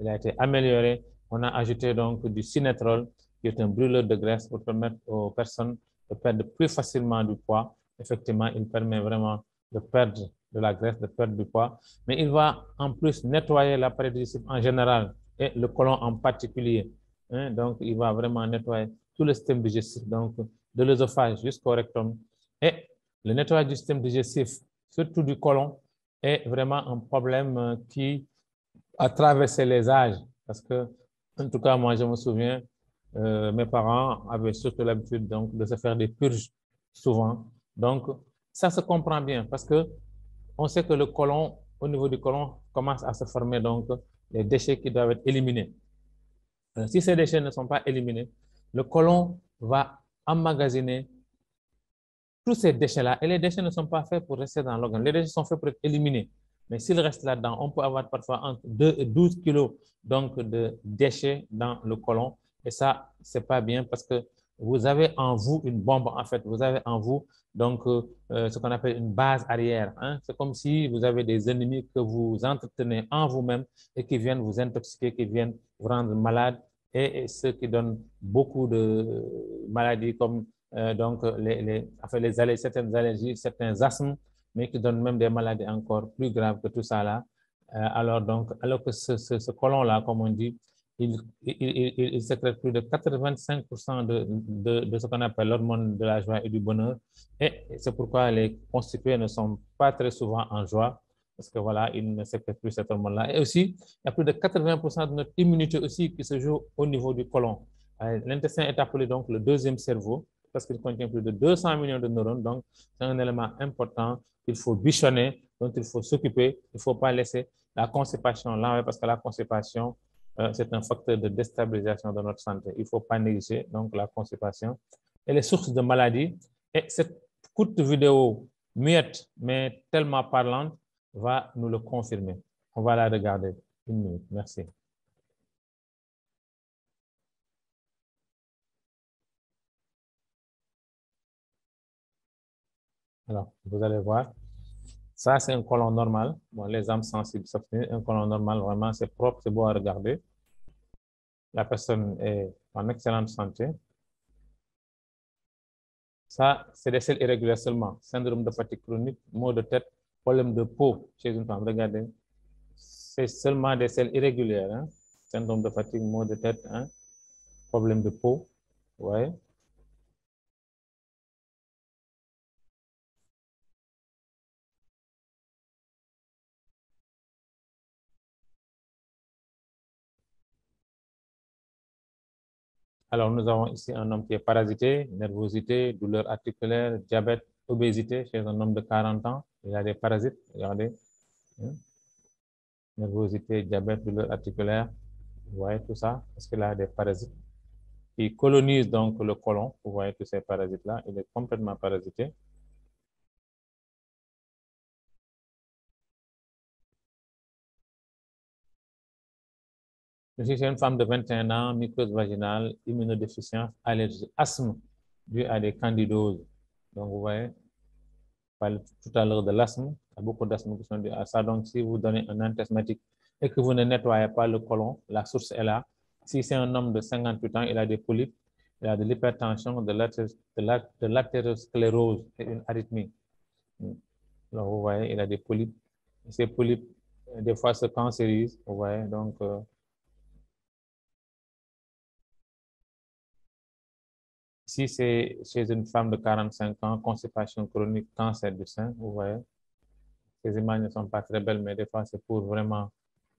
Il a été amélioré. On a ajouté donc du cinétrol, qui est un brûleur de graisse pour permettre aux personnes de perdre plus facilement du poids. Effectivement, il permet vraiment de perdre de la graisse, de perdre du poids, mais il va en plus nettoyer l'appareil digestif en général et le côlon en particulier. Hein? Donc, il va vraiment nettoyer tout le système digestif, donc de l'œsophage jusqu'au rectum. Et le nettoyage du système digestif, surtout du côlon, est vraiment un problème qui a traversé les âges. Parce que, en tout cas, moi, je me souviens, mes parents avaient surtout l'habitude donc, de se faire des purges souvent. Donc, ça se comprend bien parce que on sait que le côlon, au niveau du côlon, commence à se former donc les déchets qui doivent être éliminés. Si ces déchets ne sont pas éliminés, le côlon va emmagasiner tous ces déchets-là. Et les déchets ne sont pas faits pour rester dans l'organe. Les déchets sont faits pour être éliminés. Mais s'ils restent là-dedans, on peut avoir parfois entre 2 et 12 kilos donc, de déchets dans le côlon. Et ça, ce n'est pas bien parce que vous avez en vous une bombe, en fait. Vous avez en vous donc, ce qu'on appelle une base arrière. Hein? C'est comme si vous avez des ennemis que vous entretenez en vous-même et qui viennent vous intoxiquer, qui viennent vous rendre malade et ceux qui donnent beaucoup de maladies comme donc certaines allergies, certains asthmes, mais qui donnent même des maladies encore plus graves que tout ça là. Alors que ce côlon-là, comme on dit, il sécrète plus de 85% de ce qu'on appelle l'hormone de la joie et du bonheur. Et c'est pourquoi les constitués ne sont pas très souvent en joie, parce que voilà, ils ne sécrètent plus cette hormone-là. Et aussi, il y a plus de 80% de notre immunité aussi qui se joue au niveau du côlon. L'intestin est appelé donc le deuxième cerveau, parce qu'il contient plus de 200 millions de neurones. Donc, c'est un élément important qu'il faut bichonner, dont il faut s'occuper. Il ne faut pas laisser la constipation là, parce que la constipation, c'est un facteur de déstabilisation de notre santé. Il ne faut pas négliger donc la constipation et les sources de maladies. Et cette courte vidéo muette, mais tellement parlante, va nous le confirmer. On va la regarder. Une minute. Merci. Alors, vous allez voir. Ça, c'est un côlon normal. Bon, les âmes sensibles s'abstenir. Un côlon normal, vraiment, c'est propre, c'est beau à regarder. La personne est en excellente santé. Ça, c'est des selles irrégulières seulement. Syndrome de fatigue chronique, maux de tête, problème de peau chez une femme. Regardez, c'est seulement des selles irrégulières. Hein? Syndrome de fatigue, maux de tête, hein? Problème de peau. Ouais. Alors, nous avons ici un homme qui est parasité, nervosité, douleur articulaire, diabète, obésité chez un homme de 40 ans. Il a des parasites, regardez. Hein? Nervosité, diabète, douleur articulaire. Vous voyez tout ça, parce qu'il a des parasites qui colonisent donc le côlon. Vous voyez tous ces parasites-là, il est complètement parasité. Je suis une femme de 21 ans, mycose vaginale, immunodéficience, allergie, asthme dû à des candidoses. Donc, vous voyez, je parlais tout à l'heure de l'asthme. Il y a beaucoup d'asthme qui sont dus à ça. Donc, si vous donnez un antibiotique et que vous ne nettoyez pas le côlon, la source est là. Si c'est un homme de 58 ans, il a des polypes, il a de l'hypertension, de l'athérosclérose et une arythmie. Donc, vous voyez, il a des polypes. Ces polypes, des fois, se cancérisent. Vous voyez, donc, si c'est chez une femme de 45 ans, constipation chronique, cancer du sein, vous voyez, ces images ne sont pas très belles, mais des fois, c'est pour vraiment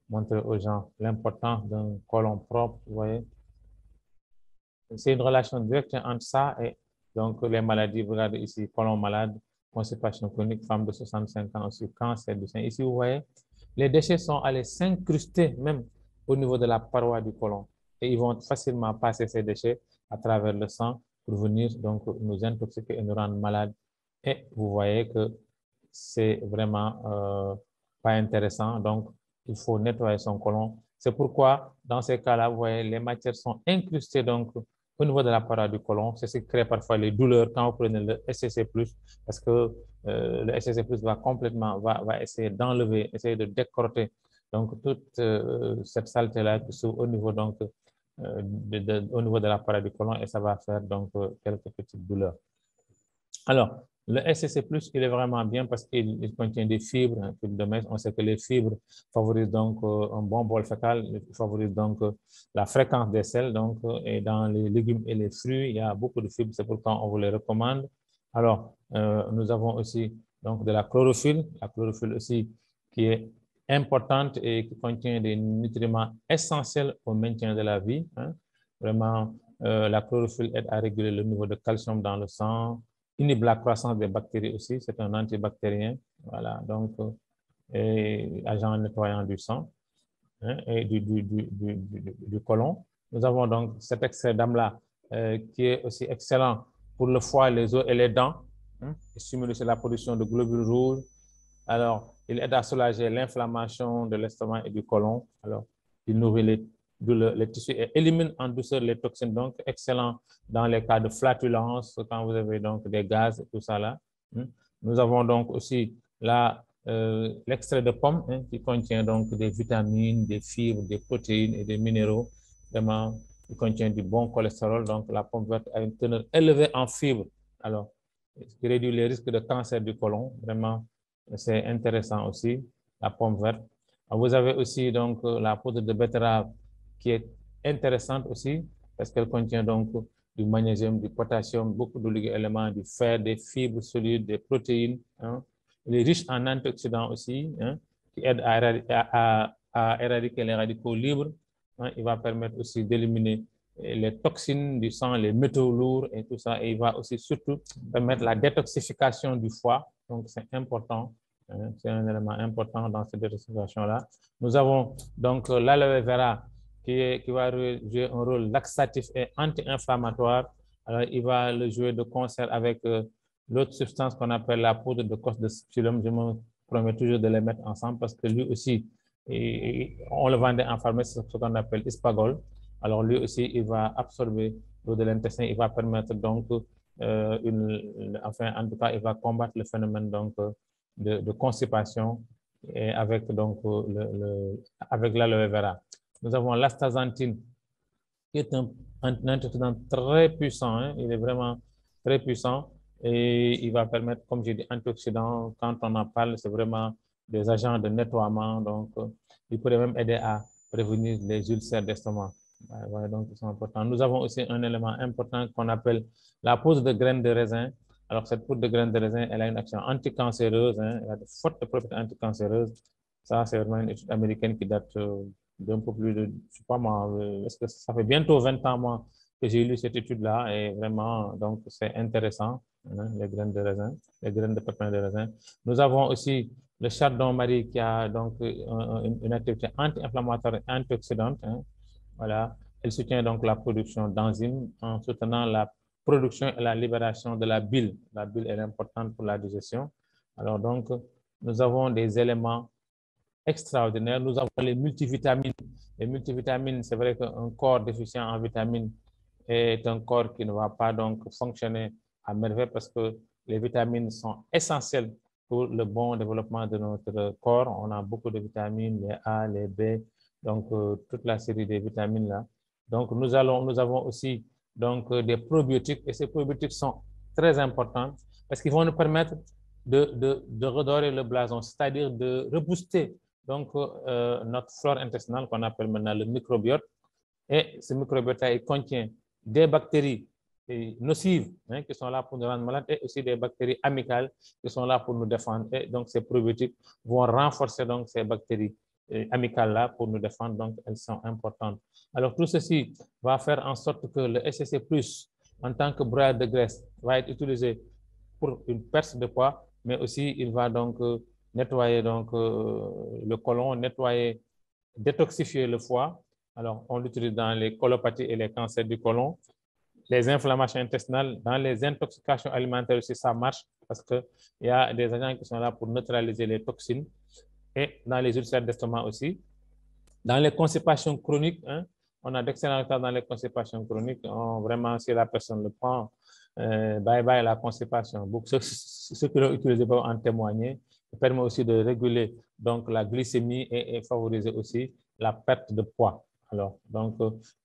montrer aux gens l'importance d'un côlon propre, vous voyez. C'est une relation directe entre ça et donc les maladies. Vous regardez ici, côlon malade, constipation chronique, femme de 65 ans, aussi cancer du sein. Ici, vous voyez, les déchets sont allés s'incruster même au niveau de la paroi du côlon. Et ils vont facilement passer ces déchets à travers le sang pour venir donc nous intoxiquer et nous rendre malades. Et vous voyez que c'est vraiment pas intéressant. Donc, il faut nettoyer son côlon. C'est pourquoi, dans ces cas-là, vous voyez, les matières sont incrustées donc au niveau de la paroi du côlon. C'est ce qui crée parfois les douleurs quand vous prenez le SCC+, parce que le SCC+, va complètement, va essayer d'enlever, essayer de décrotter donc toute cette saleté-là qui se au niveau donc au niveau de la paroi du côlon et ça va faire donc quelques petites douleurs. Alors, le SCC+, il est vraiment bien parce qu'il contient des fibres, hein, fibres de maïs. On sait que les fibres favorisent donc un bon bol fécal, favorisent donc la fréquence des selles. Donc, et dans les légumes et les fruits, il y a beaucoup de fibres, c'est pourquoi on vous les recommande. Alors, nous avons aussi donc de la chlorophylle aussi qui est importante et qui contient des nutriments essentiels au maintien de la vie. Hein. Vraiment, la chlorophylle aide à réguler le niveau de calcium dans le sang, inhibe la croissance des bactéries aussi, c'est un antibactérien, voilà, donc agent nettoyant du sang hein, et du côlon. Nous avons donc cet extrait d'amla qui est aussi excellent pour le foie, les os et les dents. Hein, il stimule la production de globules rouges. Alors, il aide à soulager l'inflammation de l'estomac et du côlon. Alors, il nourrit les tissus et élimine en douceur les toxines. Donc, excellent dans les cas de flatulence, quand vous avez donc des gaz et tout ça là. Nous avons donc aussi l'extrait de pomme hein, qui contient donc des vitamines, des fibres, des protéines et des minéraux. Vraiment, il contient du bon cholestérol. Donc, la pomme verte a une teneur élevée en fibres. Alors, ce qui réduit les risques de cancer du côlon. Vraiment, c'est intéressant aussi, la pomme verte. Vous avez aussi donc la poudre de betterave qui est intéressante aussi parce qu'elle contient donc du magnésium, du potassium, beaucoup d'oligo-éléments, du fer, des fibres solides, des protéines. Hein. Il est riche en antioxydants aussi, hein, qui aident à éradiquer les radicaux libres. Hein. Il va permettre aussi d'éliminer les toxines du sang, les métaux lourds et tout ça. Et il va aussi surtout permettre la détoxification du foie. Donc, c'est important. Hein, c'est un élément important dans cette détoxification-là. Nous avons donc l'aloe vera qui va jouer un rôle laxatif et anti-inflammatoire. Alors, il va le jouer de concert avec l'autre substance qu'on appelle la poudre de cosse de psyllium. Je me promets toujours de les mettre ensemble parce que lui aussi, on le vendait en pharmacie, ce qu'on appelle Ispagol. Alors, lui aussi, il va absorber l'eau de l'intestin. Il va permettre donc, enfin, en tout cas, il va combattre le phénomène donc, de constipation et avec donc avec l'aloe vera. Nous avons l'astaxanthine qui est un antioxydant très puissant. Hein, il est vraiment très puissant et il va permettre, comme j'ai dit, antioxydant. Quand on en parle, c'est vraiment des agents de nettoiement. Donc, il pourrait même aider à prévenir les ulcères d'estomac. Ouais, donc, ils sont importants. Nous avons aussi un élément important qu'on appelle la poudre de graines de raisin. Alors, cette poudre de graines de raisin, elle a une action anticancéreuse, hein, elle a de fortes propriétés anticancéreuses. Ça, c'est vraiment une étude américaine qui date d'un peu plus de, je sais pas moi, est-ce que ça fait bientôt 20 ans, moi, que j'ai lu cette étude-là, et vraiment, donc, c'est intéressant, hein, les graines de raisin, les graines de pépins de raisin. Nous avons aussi le chardon-marie qui a donc une activité anti-inflammatoire et antioxydante, hein, voilà. Elle soutient donc la production d'enzymes en soutenant la production et la libération de la bile. La bile est importante pour la digestion. Alors donc, nous avons des éléments extraordinaires. Nous avons les multivitamines. Les multivitamines, c'est vrai qu'un corps déficient en vitamines est un corps qui ne va pas donc fonctionner à merveille parce que les vitamines sont essentielles pour le bon développement de notre corps. On a beaucoup de vitamines, les A, les B, donc toute la série des vitamines là. Donc nous avons aussi donc des probiotiques et ces probiotiques sont très importants parce qu'ils vont nous permettre de redorer le blason, c'est-à-dire de rebooster donc notre flore intestinale qu'on appelle maintenant le microbiote. Et ce microbiote il contient des bactéries nocives, hein, qui sont là pour nous rendre malades, et aussi des bactéries amicales qui sont là pour nous défendre. Et donc, ces probiotiques vont renforcer donc ces bactéries amicales-là pour nous défendre, donc elles sont importantes. Alors, tout ceci va faire en sorte que le SCC+, en tant que broyeur de graisse, va être utilisé pour une perte de poids, mais aussi il va donc nettoyer donc, le côlon, nettoyer, détoxifier le foie. Alors, on l'utilise dans les colopathies et les cancers du côlon. Les inflammations intestinales, dans les intoxications alimentaires aussi, ça marche parce qu'il y a des agents qui sont là pour neutraliser les toxines et dans les ulcères d'estomac aussi. Dans les constipations chroniques, hein, on a d'excellents résultats dans les constipations chroniques. Vraiment, si la personne le prend, bye bye la constipation. Ceux qui l'ont utilisé peuvent en témoigner. Ça permet aussi de réguler donc, la glycémie et favoriser aussi la perte de poids. Alors, donc,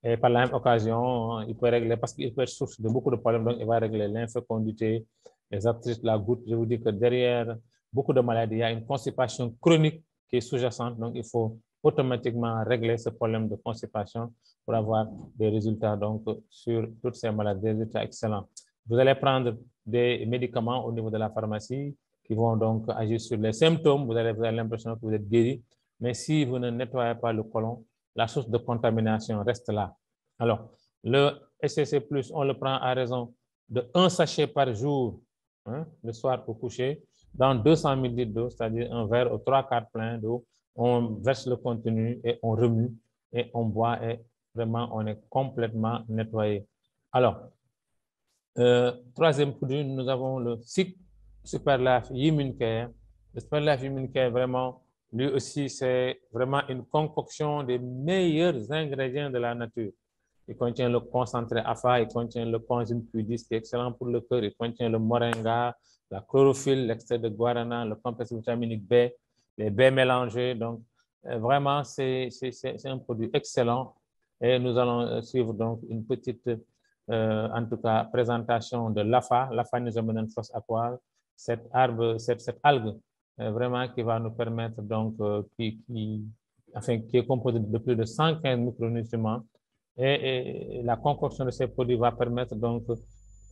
et par la même occasion, il peut régler, parce qu'il peut être source de beaucoup de problèmes, donc il va régler l'infécondité, les arthrites, la goutte. Je vous dis que derrière beaucoup de maladies, il y a une constipation chronique qui est sous-jacente, donc il faut automatiquement régler ce problème de constipation pour avoir des résultats donc, sur toutes ces maladies, des résultats excellents. Vous allez prendre des médicaments au niveau de la pharmacie qui vont donc agir sur les symptômes, vous avez l'impression que vous êtes guéri, mais si vous ne nettoyez pas le côlon, la source de contamination reste là. Alors, le SCC+, on le prend à raison de 1 sachet par jour, hein, le soir au coucher, dans 200 ml d'eau, c'est-à-dire un verre aux 3/4 plein d'eau. On verse le contenu et on remue et on boit et vraiment on est complètement nettoyé. Alors, troisième produit, nous avons le SIC Superlife Immune Care. Le Superlife Immune Care, vraiment, lui aussi, c'est vraiment une concoction des meilleurs ingrédients de la nature. Il contient le concentré AFA, il contient le coenzyme Q10 qui est excellent pour le cœur, il contient le moringa, la chlorophylle, l'extrait de guarana, le complexe vitaminique B, les B mélangés. Donc, vraiment, c'est un produit excellent. Et nous allons suivre donc une petite, en tout cas, présentation de l'AFA, l'Aphanisomenen Flos Aqua, cette algue vraiment qui va nous permettre donc, qui est composée de plus de 115 micronutriments. Et la concoction de ces produits va permettre donc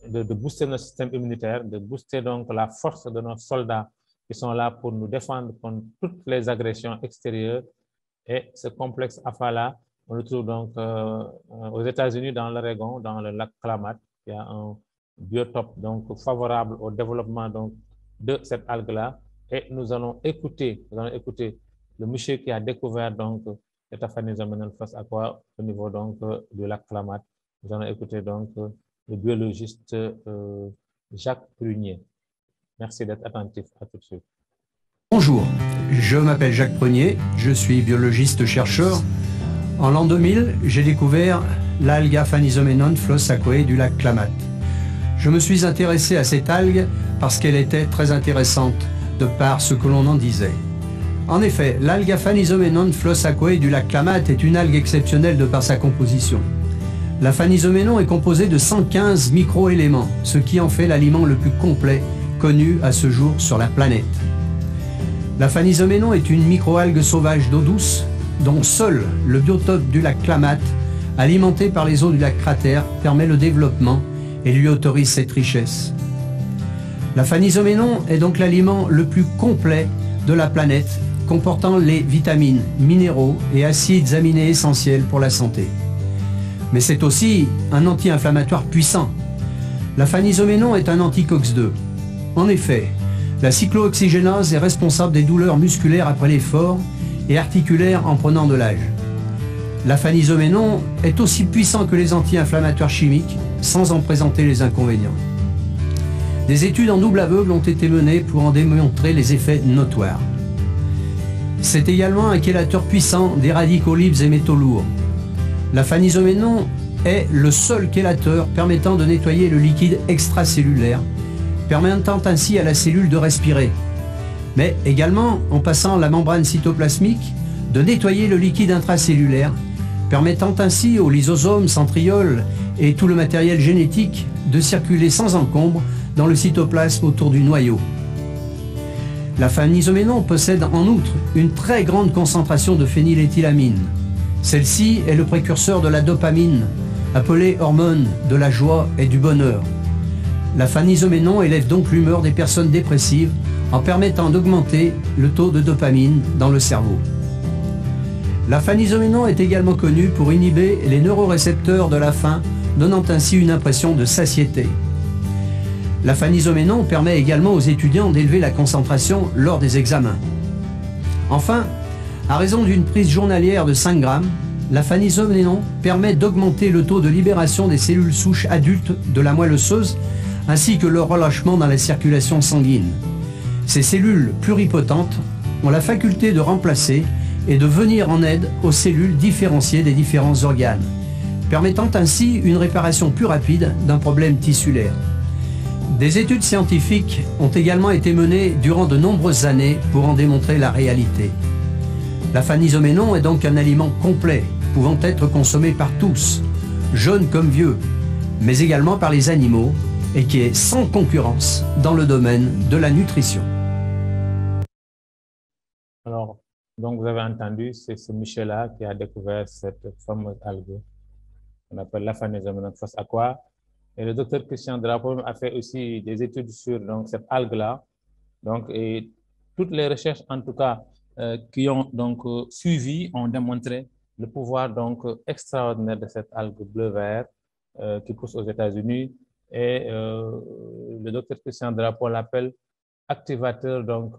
de booster notre système immunitaire, de booster donc la force de nos soldats qui sont là pour nous défendre contre toutes les agressions extérieures. Et ce complexe AFA-là, on le trouve donc aux États-Unis, dans l'Oregon, dans le lac Klamath. Il y a un biotope donc favorable au développement donc, de cette algue-là. Et nous allons écouter le monsieur qui a découvert donc cet Aphanisomenen Flos Aqua au niveau donc du lac Klamath. Nous allons écouter donc le biologiste Jacques Prunier. Merci d'être attentif. À tout de suite. Bonjour, je m'appelle Jacques Prunier, je suis biologiste-chercheur. En l'an 2000, j'ai découvert l'algue Aphanisomenen Flos Aquae du lac Klamath. Je me suis intéressé à cette algue parce qu'elle était très intéressante de par ce que l'on en disait. En effet, l'algue Aphanisomenen Flos Aquae du lac Klamath est une algue exceptionnelle de par sa composition. La phanizoménon est composée de 115 micro-éléments, ce qui en fait l'aliment le plus complet connu à ce jour sur la planète. La phanizoménon est une microalgue sauvage d'eau douce dont seul le biotope du lac Klamath, alimenté par les eaux du lac Cratère, permet le développement et lui autorise cette richesse. La phanizoménon est donc l'aliment le plus complet de la planète, comportant les vitamines, minéraux et acides aminés essentiels pour la santé. Mais c'est aussi un anti-inflammatoire puissant. La phanizoménon est un anti-COX-2. En effet, la cyclooxygénase est responsable des douleurs musculaires après l'effort et articulaires en prenant de l'âge. La phanizoménon est aussi puissant que les anti-inflammatoires chimiques, sans en présenter les inconvénients. Des études en double aveugle ont été menées pour en démontrer les effets notoires. C'est également un chélateur puissant des radicaux libres et métaux lourds. La phanizoménon est le seul chélateur permettant de nettoyer le liquide extracellulaire, permettant ainsi à la cellule de respirer, mais également, en passant la membrane cytoplasmique, de nettoyer le liquide intracellulaire, permettant ainsi aux lysosomes, centrioles et tout le matériel génétique de circuler sans encombre dans le cytoplasme autour du noyau. La phanizoménon possède en outre une très grande concentration de phényléthylamine. Celle-ci est le précurseur de la dopamine, appelée hormone de la joie et du bonheur. La phanizoménon élève donc l'humeur des personnes dépressives en permettant d'augmenter le taux de dopamine dans le cerveau. La phanizoménon est également connue pour inhiber les neurorécepteurs de la faim, donnant ainsi une impression de satiété. La phanizoménon permet également aux étudiants d'élever la concentration lors des examens. Enfin, à raison d'une prise journalière de 5 grammes, la phanizoménon permet d'augmenter le taux de libération des cellules souches adultes de la moelle osseuse ainsi que leur relâchement dans la circulation sanguine. Ces cellules pluripotentes ont la faculté de remplacer et de venir en aide aux cellules différenciées des différents organes, permettant ainsi une réparation plus rapide d'un problème tissulaire. Des études scientifiques ont également été menées durant de nombreuses années pour en démontrer la réalité. La phanizoménon est donc un aliment complet, pouvant être consommé par tous, jeunes comme vieux, mais également par les animaux, et qui est sans concurrence dans le domaine de la nutrition. Alors, donc vous avez entendu, c'est ce monsieur-là qui a découvert cette fameuse algue qu'on appelle la phanizoménon flos aqua. Et le docteur Christian Drapeau a fait aussi des études sur donc, cette algue-là. Donc, et toutes les recherches, en tout cas, qui ont donc suivi, ont démontré le pouvoir donc extraordinaire de cette algue bleu-vert qui pousse aux États-Unis. Et le docteur Christian Drapeau l'appelle activateur donc,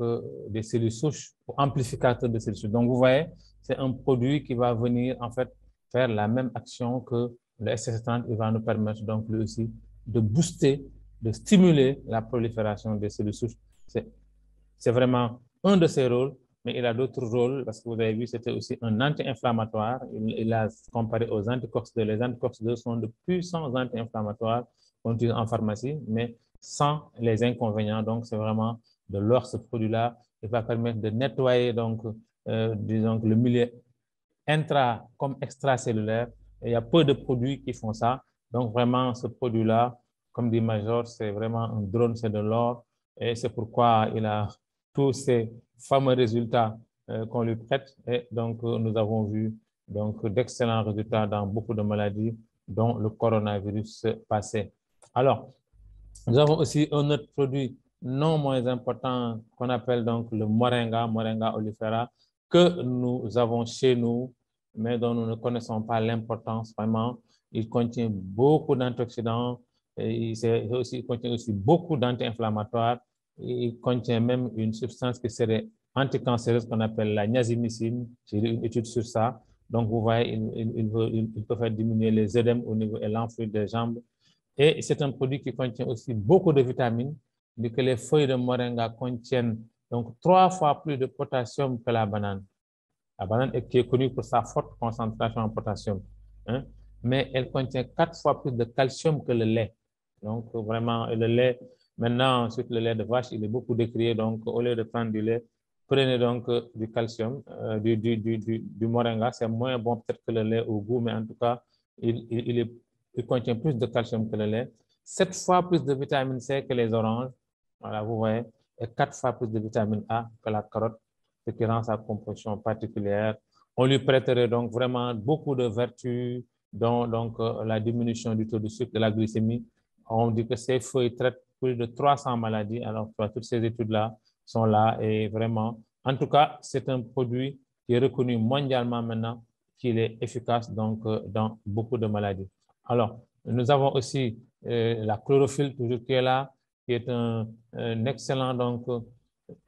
des cellules souches ou amplificateur de cellules souches. Donc, vous voyez, c'est un produit qui va venir en fait faire la même action que le SC30. Il va nous permettre donc lui aussi de booster, de stimuler la prolifération des cellules souches. C'est vraiment un de ses rôles, mais il a d'autres rôles parce que vous avez vu, c'était aussi un anti-inflammatoire. Il a comparé aux anticorps-2. Les anticorps-2 sont de puissants anti-inflammatoires qu'on utilise en pharmacie, mais sans les inconvénients. Donc, c'est vraiment de l'or, ce produit-là. Il va permettre de nettoyer donc, disons, le milieu intra comme extracellulaire. Et il y a peu de produits qui font ça. Donc, vraiment, ce produit-là, comme dit Major, c'est vraiment un drone, c'est de l'or. Et c'est pourquoi il a tous ces fameux résultats qu'on lui prête. Et donc, nous avons vu d'excellents résultats dans beaucoup de maladies, dont le coronavirus passé. Alors, nous avons aussi un autre produit non moins important qu'on appelle donc le moringa, Moringa oleifera, que nous avons chez nous, mais dont nous ne connaissons pas l'importance vraiment. Il contient beaucoup d'antioxydants, il contient aussi beaucoup d'anti-inflammatoires. Il contient même une substance qui serait anticancéreuse qu'on appelle la niacinamide. J'ai lu une étude sur ça. Donc, vous voyez, il peut faire diminuer les œdèmes au niveau et l'enflure des jambes. Et c'est un produit qui contient aussi beaucoup de vitamines, vu que les feuilles de moringa contiennent donc 3 fois plus de potassium que la banane. La banane qui est connue pour sa forte concentration en potassium, hein? Mais elle contient 4 fois plus de calcium que le lait. Donc, vraiment, le lait, maintenant, ensuite, le lait de vache, il est beaucoup décrié. Donc, au lieu de prendre du lait, prenez donc du calcium, du moringa. C'est moins bon peut-être que le lait au goût, mais en tout cas, il est il contient plus de calcium que le lait, 7 fois plus de vitamine C que les oranges, voilà, vous voyez, et 4 fois plus de vitamine A que la carotte, ce qui rend sa composition particulière. On lui prêterait donc vraiment beaucoup de vertus, dont donc, la diminution du taux de sucre, de la glycémie. On dit que ces feuilles traitent plus de 300 maladies, alors toutes ces études-là sont là et vraiment, en tout cas, c'est un produit qui est reconnu mondialement maintenant, qu'il est efficace donc, dans beaucoup de maladies. Alors, nous avons aussi la chlorophylle, toujours qui est là, qui est un excellent donc,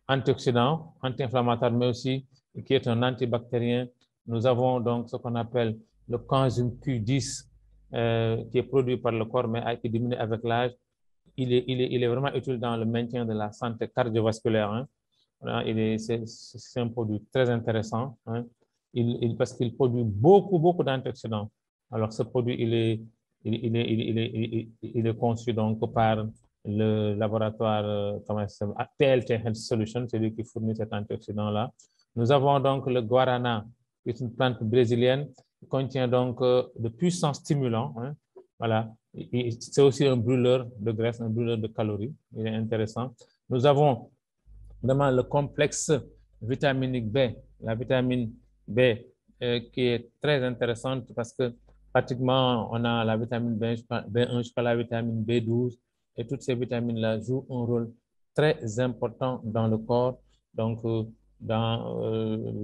antioxydant, anti-inflammatoire, mais aussi qui est un antibactérien. Nous avons donc ce qu'on appelle le coenzyme Q10, qui est produit par le corps, mais qui diminue avec l'âge. Il est vraiment utile dans le maintien de la santé cardiovasculaire. Hein. Voilà, c'est un produit très intéressant, hein, parce qu'il produit beaucoup d'antioxydants. Alors, ce produit, il est conçu donc par le laboratoire TLT Health Solutions, c'est lui qui fournit cet antioxydant-là. Nous avons donc le guarana, qui est une plante brésilienne, qui contient donc de puissants stimulants. Hein, voilà. C'est aussi un brûleur de graisse, un brûleur de calories. Il est intéressant. Nous avons vraiment le complexe vitaminique B, la vitamine B qui est très intéressante parce que pratiquement on a la vitamine B1 jusqu'à la vitamine B12 et toutes ces vitamines-là jouent un rôle très important dans le corps, donc dans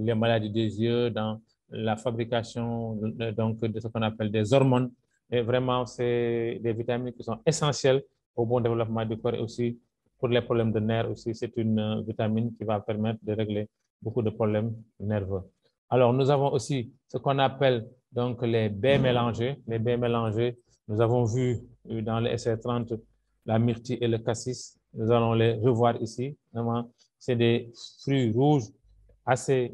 les maladies des yeux, dans la fabrication donc, de ce qu'on appelle des hormones. Et vraiment, c'est des vitamines qui sont essentielles au bon développement du corps et aussi pour les problèmes de nerfs aussi, c'est une vitamine qui va permettre de régler beaucoup de problèmes nerveux. Alors, nous avons aussi ce qu'on appelle donc les baies mélangées. Les baies mélangées, nous avons vu dans le SR30 la myrtille et le cassis. Nous allons les revoir ici. C'est des fruits rouges assez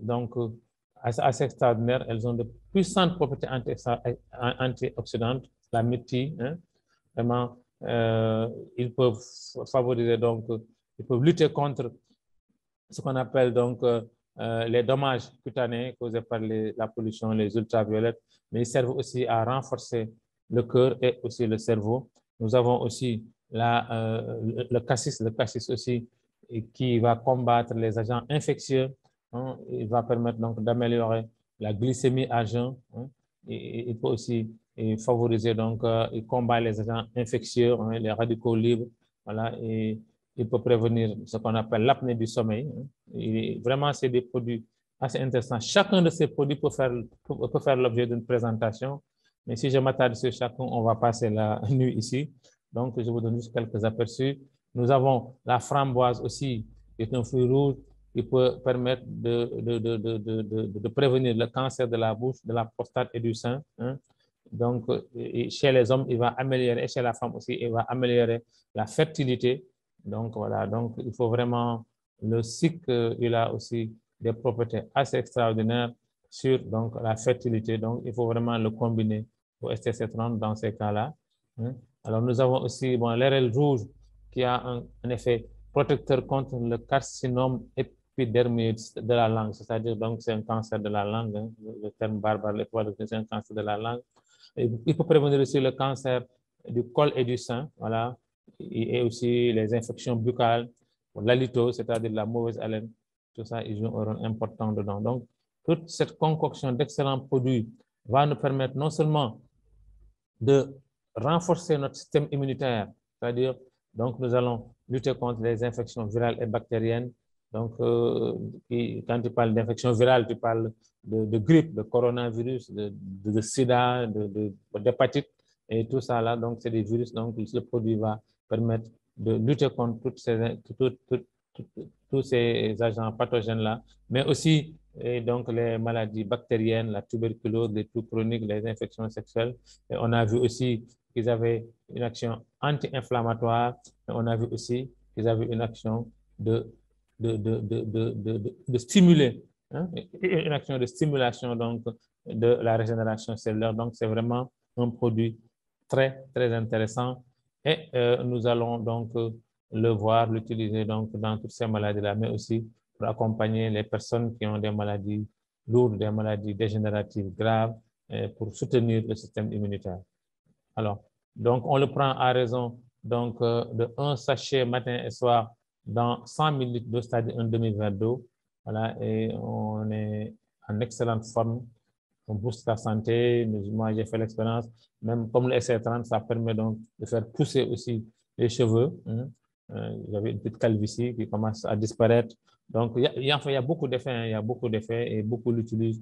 extraordinaires. Elles ont de puissantes propriétés antioxydantes. La myrtille, hein, vraiment, ils peuvent favoriser donc, ils peuvent lutter contre ce qu'on appelle donc les dommages cutanés causés par la pollution, les ultraviolettes, mais ils servent aussi à renforcer le cœur et aussi le cerveau. Nous avons aussi le cassis aussi, qui va combattre les agents infectieux. Hein, il va permettre donc d'améliorer la glycémie à jeun. Hein, et il peut aussi favoriser donc, il combat les agents infectieux, hein, les radicaux libres, voilà, et il peut prévenir ce qu'on appelle l'apnée du sommeil. Hein. Et vraiment, c'est des produits assez intéressants. Chacun de ces produits peut faire l'objet d'une présentation, mais si je m'attarde sur chacun, on va passer la nuit ici. Donc, je vous donne juste quelques aperçus. Nous avons la framboise aussi, qui est un fruit rouge qui peut permettre de prévenir le cancer de la bouche, de la prostate et du sein. Hein. Donc, chez les hommes, il va améliorer, et chez la femme aussi, il va améliorer la fertilité. Donc, voilà, donc il faut vraiment, le cycle, il a aussi des propriétés assez extraordinaires sur donc, la fertilité. Donc, il faut vraiment le combiner au STC30 dans ces cas-là. Hein. Alors, nous avons aussi l'érel rouge qui a un effet protecteur contre le carcinome épidermoïde de la langue, c'est-à-dire donc c'est un cancer de la langue, hein, le terme barbare, c'est un cancer de la langue. Il peut prévenir aussi le cancer du col et du sein, voilà, et aussi les infections buccales, l'halitose, c'est-à-dire la mauvaise haleine, tout ça, ils jouent un rôle important dedans. Donc, toute cette concoction d'excellents produits va nous permettre non seulement de renforcer notre système immunitaire, c'est-à-dire, donc, nous allons lutter contre les infections virales et bactériennes. Donc, quand tu parles d'infection virale, tu parles de grippe, de coronavirus, de sida, d'hépatite et tout ça là. Donc, c'est des virus. Donc, le produit va permettre de lutter contre tous ces agents pathogènes-là, mais aussi donc les maladies bactériennes, la tuberculose, les toux chroniques, les infections sexuelles. Et on a vu aussi qu'ils avaient une action anti-inflammatoire. On a vu aussi qu'ils avaient une action de stimuler, hein, une action de stimulation donc, de la régénération cellulaire. Donc, c'est vraiment un produit très intéressant. Et nous allons donc le voir, l'utiliser donc dans toutes ces maladies-là, mais aussi pour accompagner les personnes qui ont des maladies lourdes, des maladies dégénératives graves, pour soutenir le système immunitaire. Alors, donc, on le prend à raison donc, de 1 sachet matin et soir dans 100 ml d'eau, c'est-à-dire un demi-verre d'eau. Voilà, et on est en excellente forme. On booste la santé. Moi, j'ai fait l'expérience. Même comme le SR30, ça permet donc de faire pousser aussi les cheveux. J'avais une petite calvitie qui commence à disparaître. Donc, il y a beaucoup d'effets. Il y a beaucoup d'effets et beaucoup l'utilisent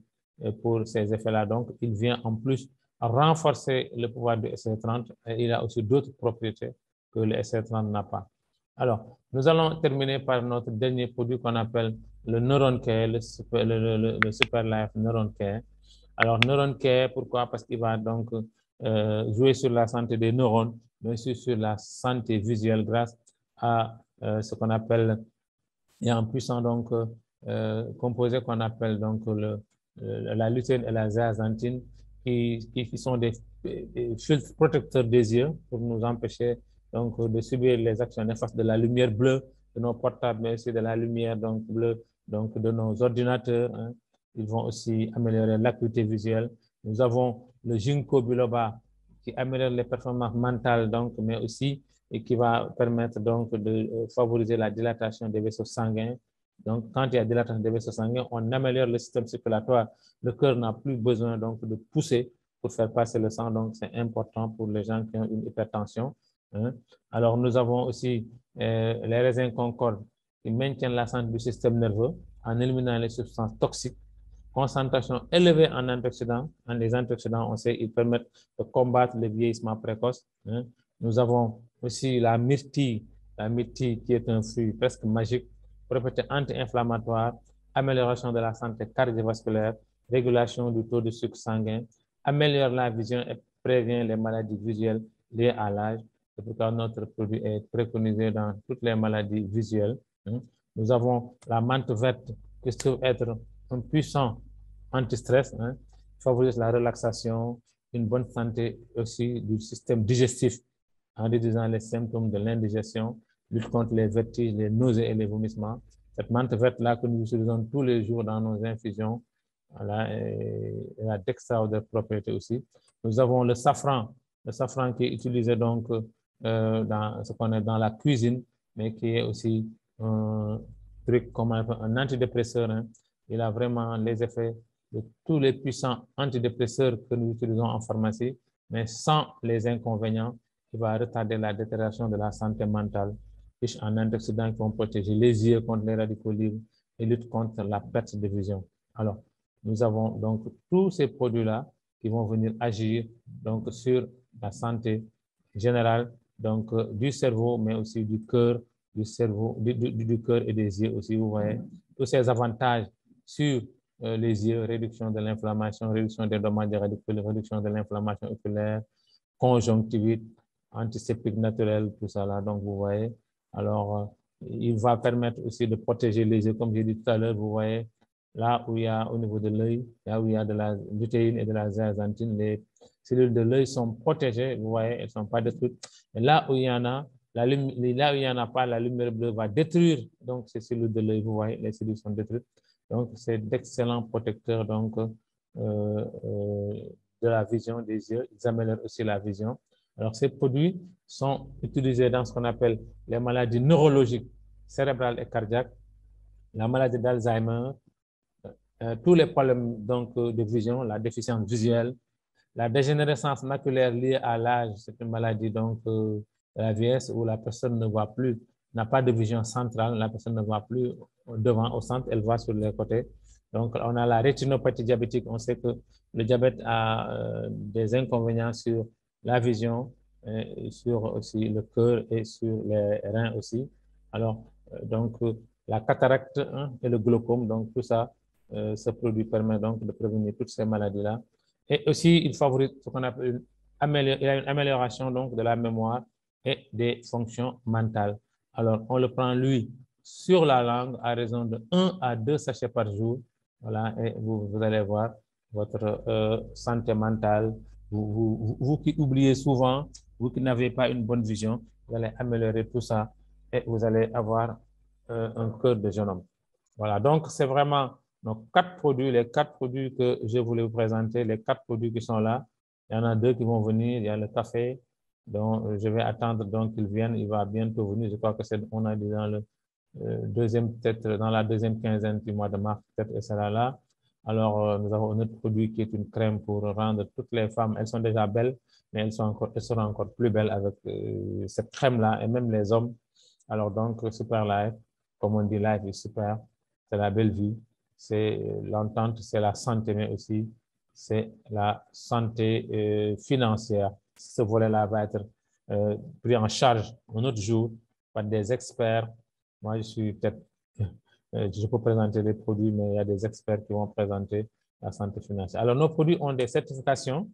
pour ces effets-là. Donc, il vient en plus renforcer le pouvoir du SR30 et il a aussi d'autres propriétés que le SR30 n'a pas. Alors, nous allons terminer par notre dernier produit qu'on appelle le Neuron Care, le Super Life Neuron Care. Alors, Neuron Care, pourquoi? Parce qu'il va donc jouer sur la santé des neurones, mais aussi sur la santé visuelle grâce à ce qu'on appelle, il y a un puissant donc, composé qu'on appelle donc la lutéine et la zéaxanthine qui sont des filtres protecteurs des yeux pour nous empêcher donc, de subir les actions néfastes de la lumière bleue de nos portables, mais aussi de la lumière donc, bleue donc, de nos ordinateurs. Hein. Ils vont aussi améliorer l'acuité visuelle. Nous avons le ginkgo biloba qui améliore les performances mentales, donc, mais aussi et qui va permettre donc de favoriser la dilatation des vaisseaux sanguins. Donc, quand il y a dilatation des vaisseaux sanguins, on améliore le système circulatoire. Le cœur n'a plus besoin donc de pousser pour faire passer le sang. Donc, c'est important pour les gens qui ont une hypertension. Hein. Alors, nous avons aussi les raisins Concorde qui maintiennent la santé du système nerveux en éliminant les substances toxiques. Concentration élevée en antioxydants. Les antioxydants, on sait, ils permettent de combattre le vieillissement précoce. Hein. Nous avons aussi la myrtille qui est un fruit presque magique, propriété anti-inflammatoire, amélioration de la santé cardiovasculaire, régulation du taux de sucre sanguin, améliore la vision et prévient les maladies visuelles liées à l'âge. C'est pourquoi notre produit est préconisé dans toutes les maladies visuelles. Nous avons la menthe verte qui se trouve être un puissant anti-stress, favorise la relaxation, une bonne santé aussi du système digestif en réduisant les symptômes de l'indigestion, lutte contre les vertiges, les nausées et les vomissements. Cette menthe verte-là que nous utilisons tous les jours dans nos infusions, voilà, elle a d'extraordinaires propriétés aussi. Nous avons le safran qui est utilisé donc dans ce qu'on est dans la cuisine, mais qui est aussi un truc comme un antidépresseur. Hein. Il a vraiment les effets de tous les puissants antidépresseurs que nous utilisons en pharmacie, mais sans les inconvénients qui va retarder la détérioration de la santé mentale, riche en antioxydants qui vont protéger les yeux contre les radicaux libres et lutte contre la perte de vision. Alors, nous avons donc tous ces produits-là qui vont venir agir donc sur la santé générale donc du cerveau, mais aussi du cœur, du cerveau, du cœur et des yeux aussi. Vous voyez tous ces avantages sur les yeux, réduction de l'inflammation, réduction des dommages des radicaux, réduction de l'inflammation oculaire, conjonctivite, antiseptique naturel, tout ça là. Donc, vous voyez, alors, il va permettre aussi de protéger les yeux, comme j'ai dit tout à l'heure, vous voyez, là où il y a au niveau de l'œil, là où il y a de la lutéine et de la zéaxanthine, les cellules de l'œil sont protégées, vous voyez, elles ne sont pas détruites. Et là où il y en a, là où il n'y en a pas, la lumière bleue va détruire donc ces cellules de l'œil, vous voyez, les cellules sont détruites. Donc, c'est d'excellents protecteurs donc, de la vision des yeux. Ils améliorent aussi la vision. Alors, ces produits sont utilisés dans ce qu'on appelle les maladies neurologiques, cérébrales et cardiaques, la maladie d'Alzheimer, tous les problèmes donc, de vision, la déficience visuelle, la dégénérescence maculaire liée à l'âge, c'est une maladie donc, de la vieillesse où la personne ne voit plus, n'a pas de vision centrale, la personne ne voit plus devant au centre, elle voit sur les côtés. Donc, on a la rétinopathie diabétique. On sait que le diabète a des inconvénients sur la vision, sur aussi le cœur et sur les reins aussi. Alors, donc, la cataracte et le glaucome, donc tout ça, ce produit permet donc de prévenir toutes ces maladies-là. Et aussi, il favorise ce qu'on appelle une amélioration donc, de la mémoire et des fonctions mentales. Alors, on le prend, lui, sur la langue à raison de 1 à 2 sachets par jour. Voilà, et vous allez voir votre santé mentale. Vous qui oubliez souvent, vous qui n'avez pas une bonne vision, vous allez améliorer tout ça et vous allez avoir un cœur de jeune homme. Voilà, donc c'est vraiment nos 4 produits, les 4 produits que je voulais vous présenter, les 4 produits qui sont là Il y en a 2 qui vont venir. Il y a le café, donc je vais attendre donc qu'ils viennent. Il va bientôt venir. Je crois que on a dit dans le peut-être dans la deuxième quinzaine du mois de mars, peut-être, et sera là. Alors, nous avons un autre produit qui est une crème pour rendre toutes les femmes, elles sont déjà belles, mais elles seront encore plus belles avec cette crème-là, et même les hommes. Alors donc, Super Life, comme on dit, Life est super, c'est la belle vie, c'est l'entente, c'est la santé, mais aussi c'est la santé financière. Ce volet-là va être pris en charge un autre jour par des experts. Moi, je suis peut-être, je peux présenter les produits, mais il y a des experts qui vont présenter la santé financière. Alors, nos produits ont des certifications,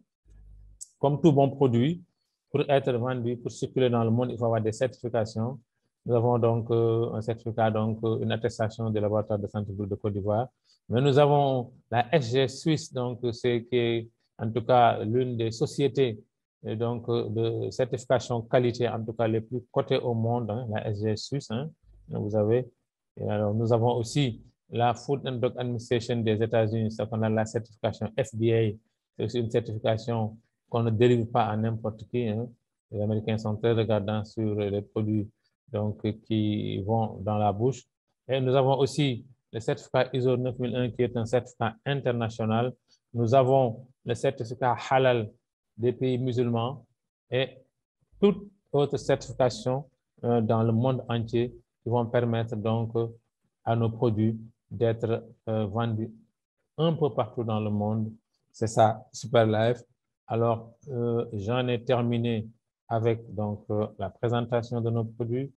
comme tout bon produit. Pour être vendu, pour circuler dans le monde, il faut avoir des certifications. Nous avons donc un certificat, donc une attestation du laboratoire de santé publique de Côte d'Ivoire. Mais nous avons la SG Suisse, donc c'est qui est en tout cas l'une des sociétés donc, de certification qualité, en tout cas les plus cotées au monde, hein, la SG Suisse. Hein, vous avez. Et alors, nous avons aussi la Food and Drug Administration des États-Unis, c'est qu'on a la certification FDA, c'est aussi une certification qu'on ne délivre pas à n'importe qui. Hein. Les Américains sont très regardants sur les produits donc, qui vont dans la bouche. Et nous avons aussi le certificat ISO 9001 qui est un certificat international. Nous avons le certificat halal des pays musulmans et toute autre certification dans le monde entier qui vont permettre donc à nos produits d'être vendus un peu partout dans le monde. C'est ça, Super Life. Alors, j'en ai terminé avec donc la présentation de nos produits.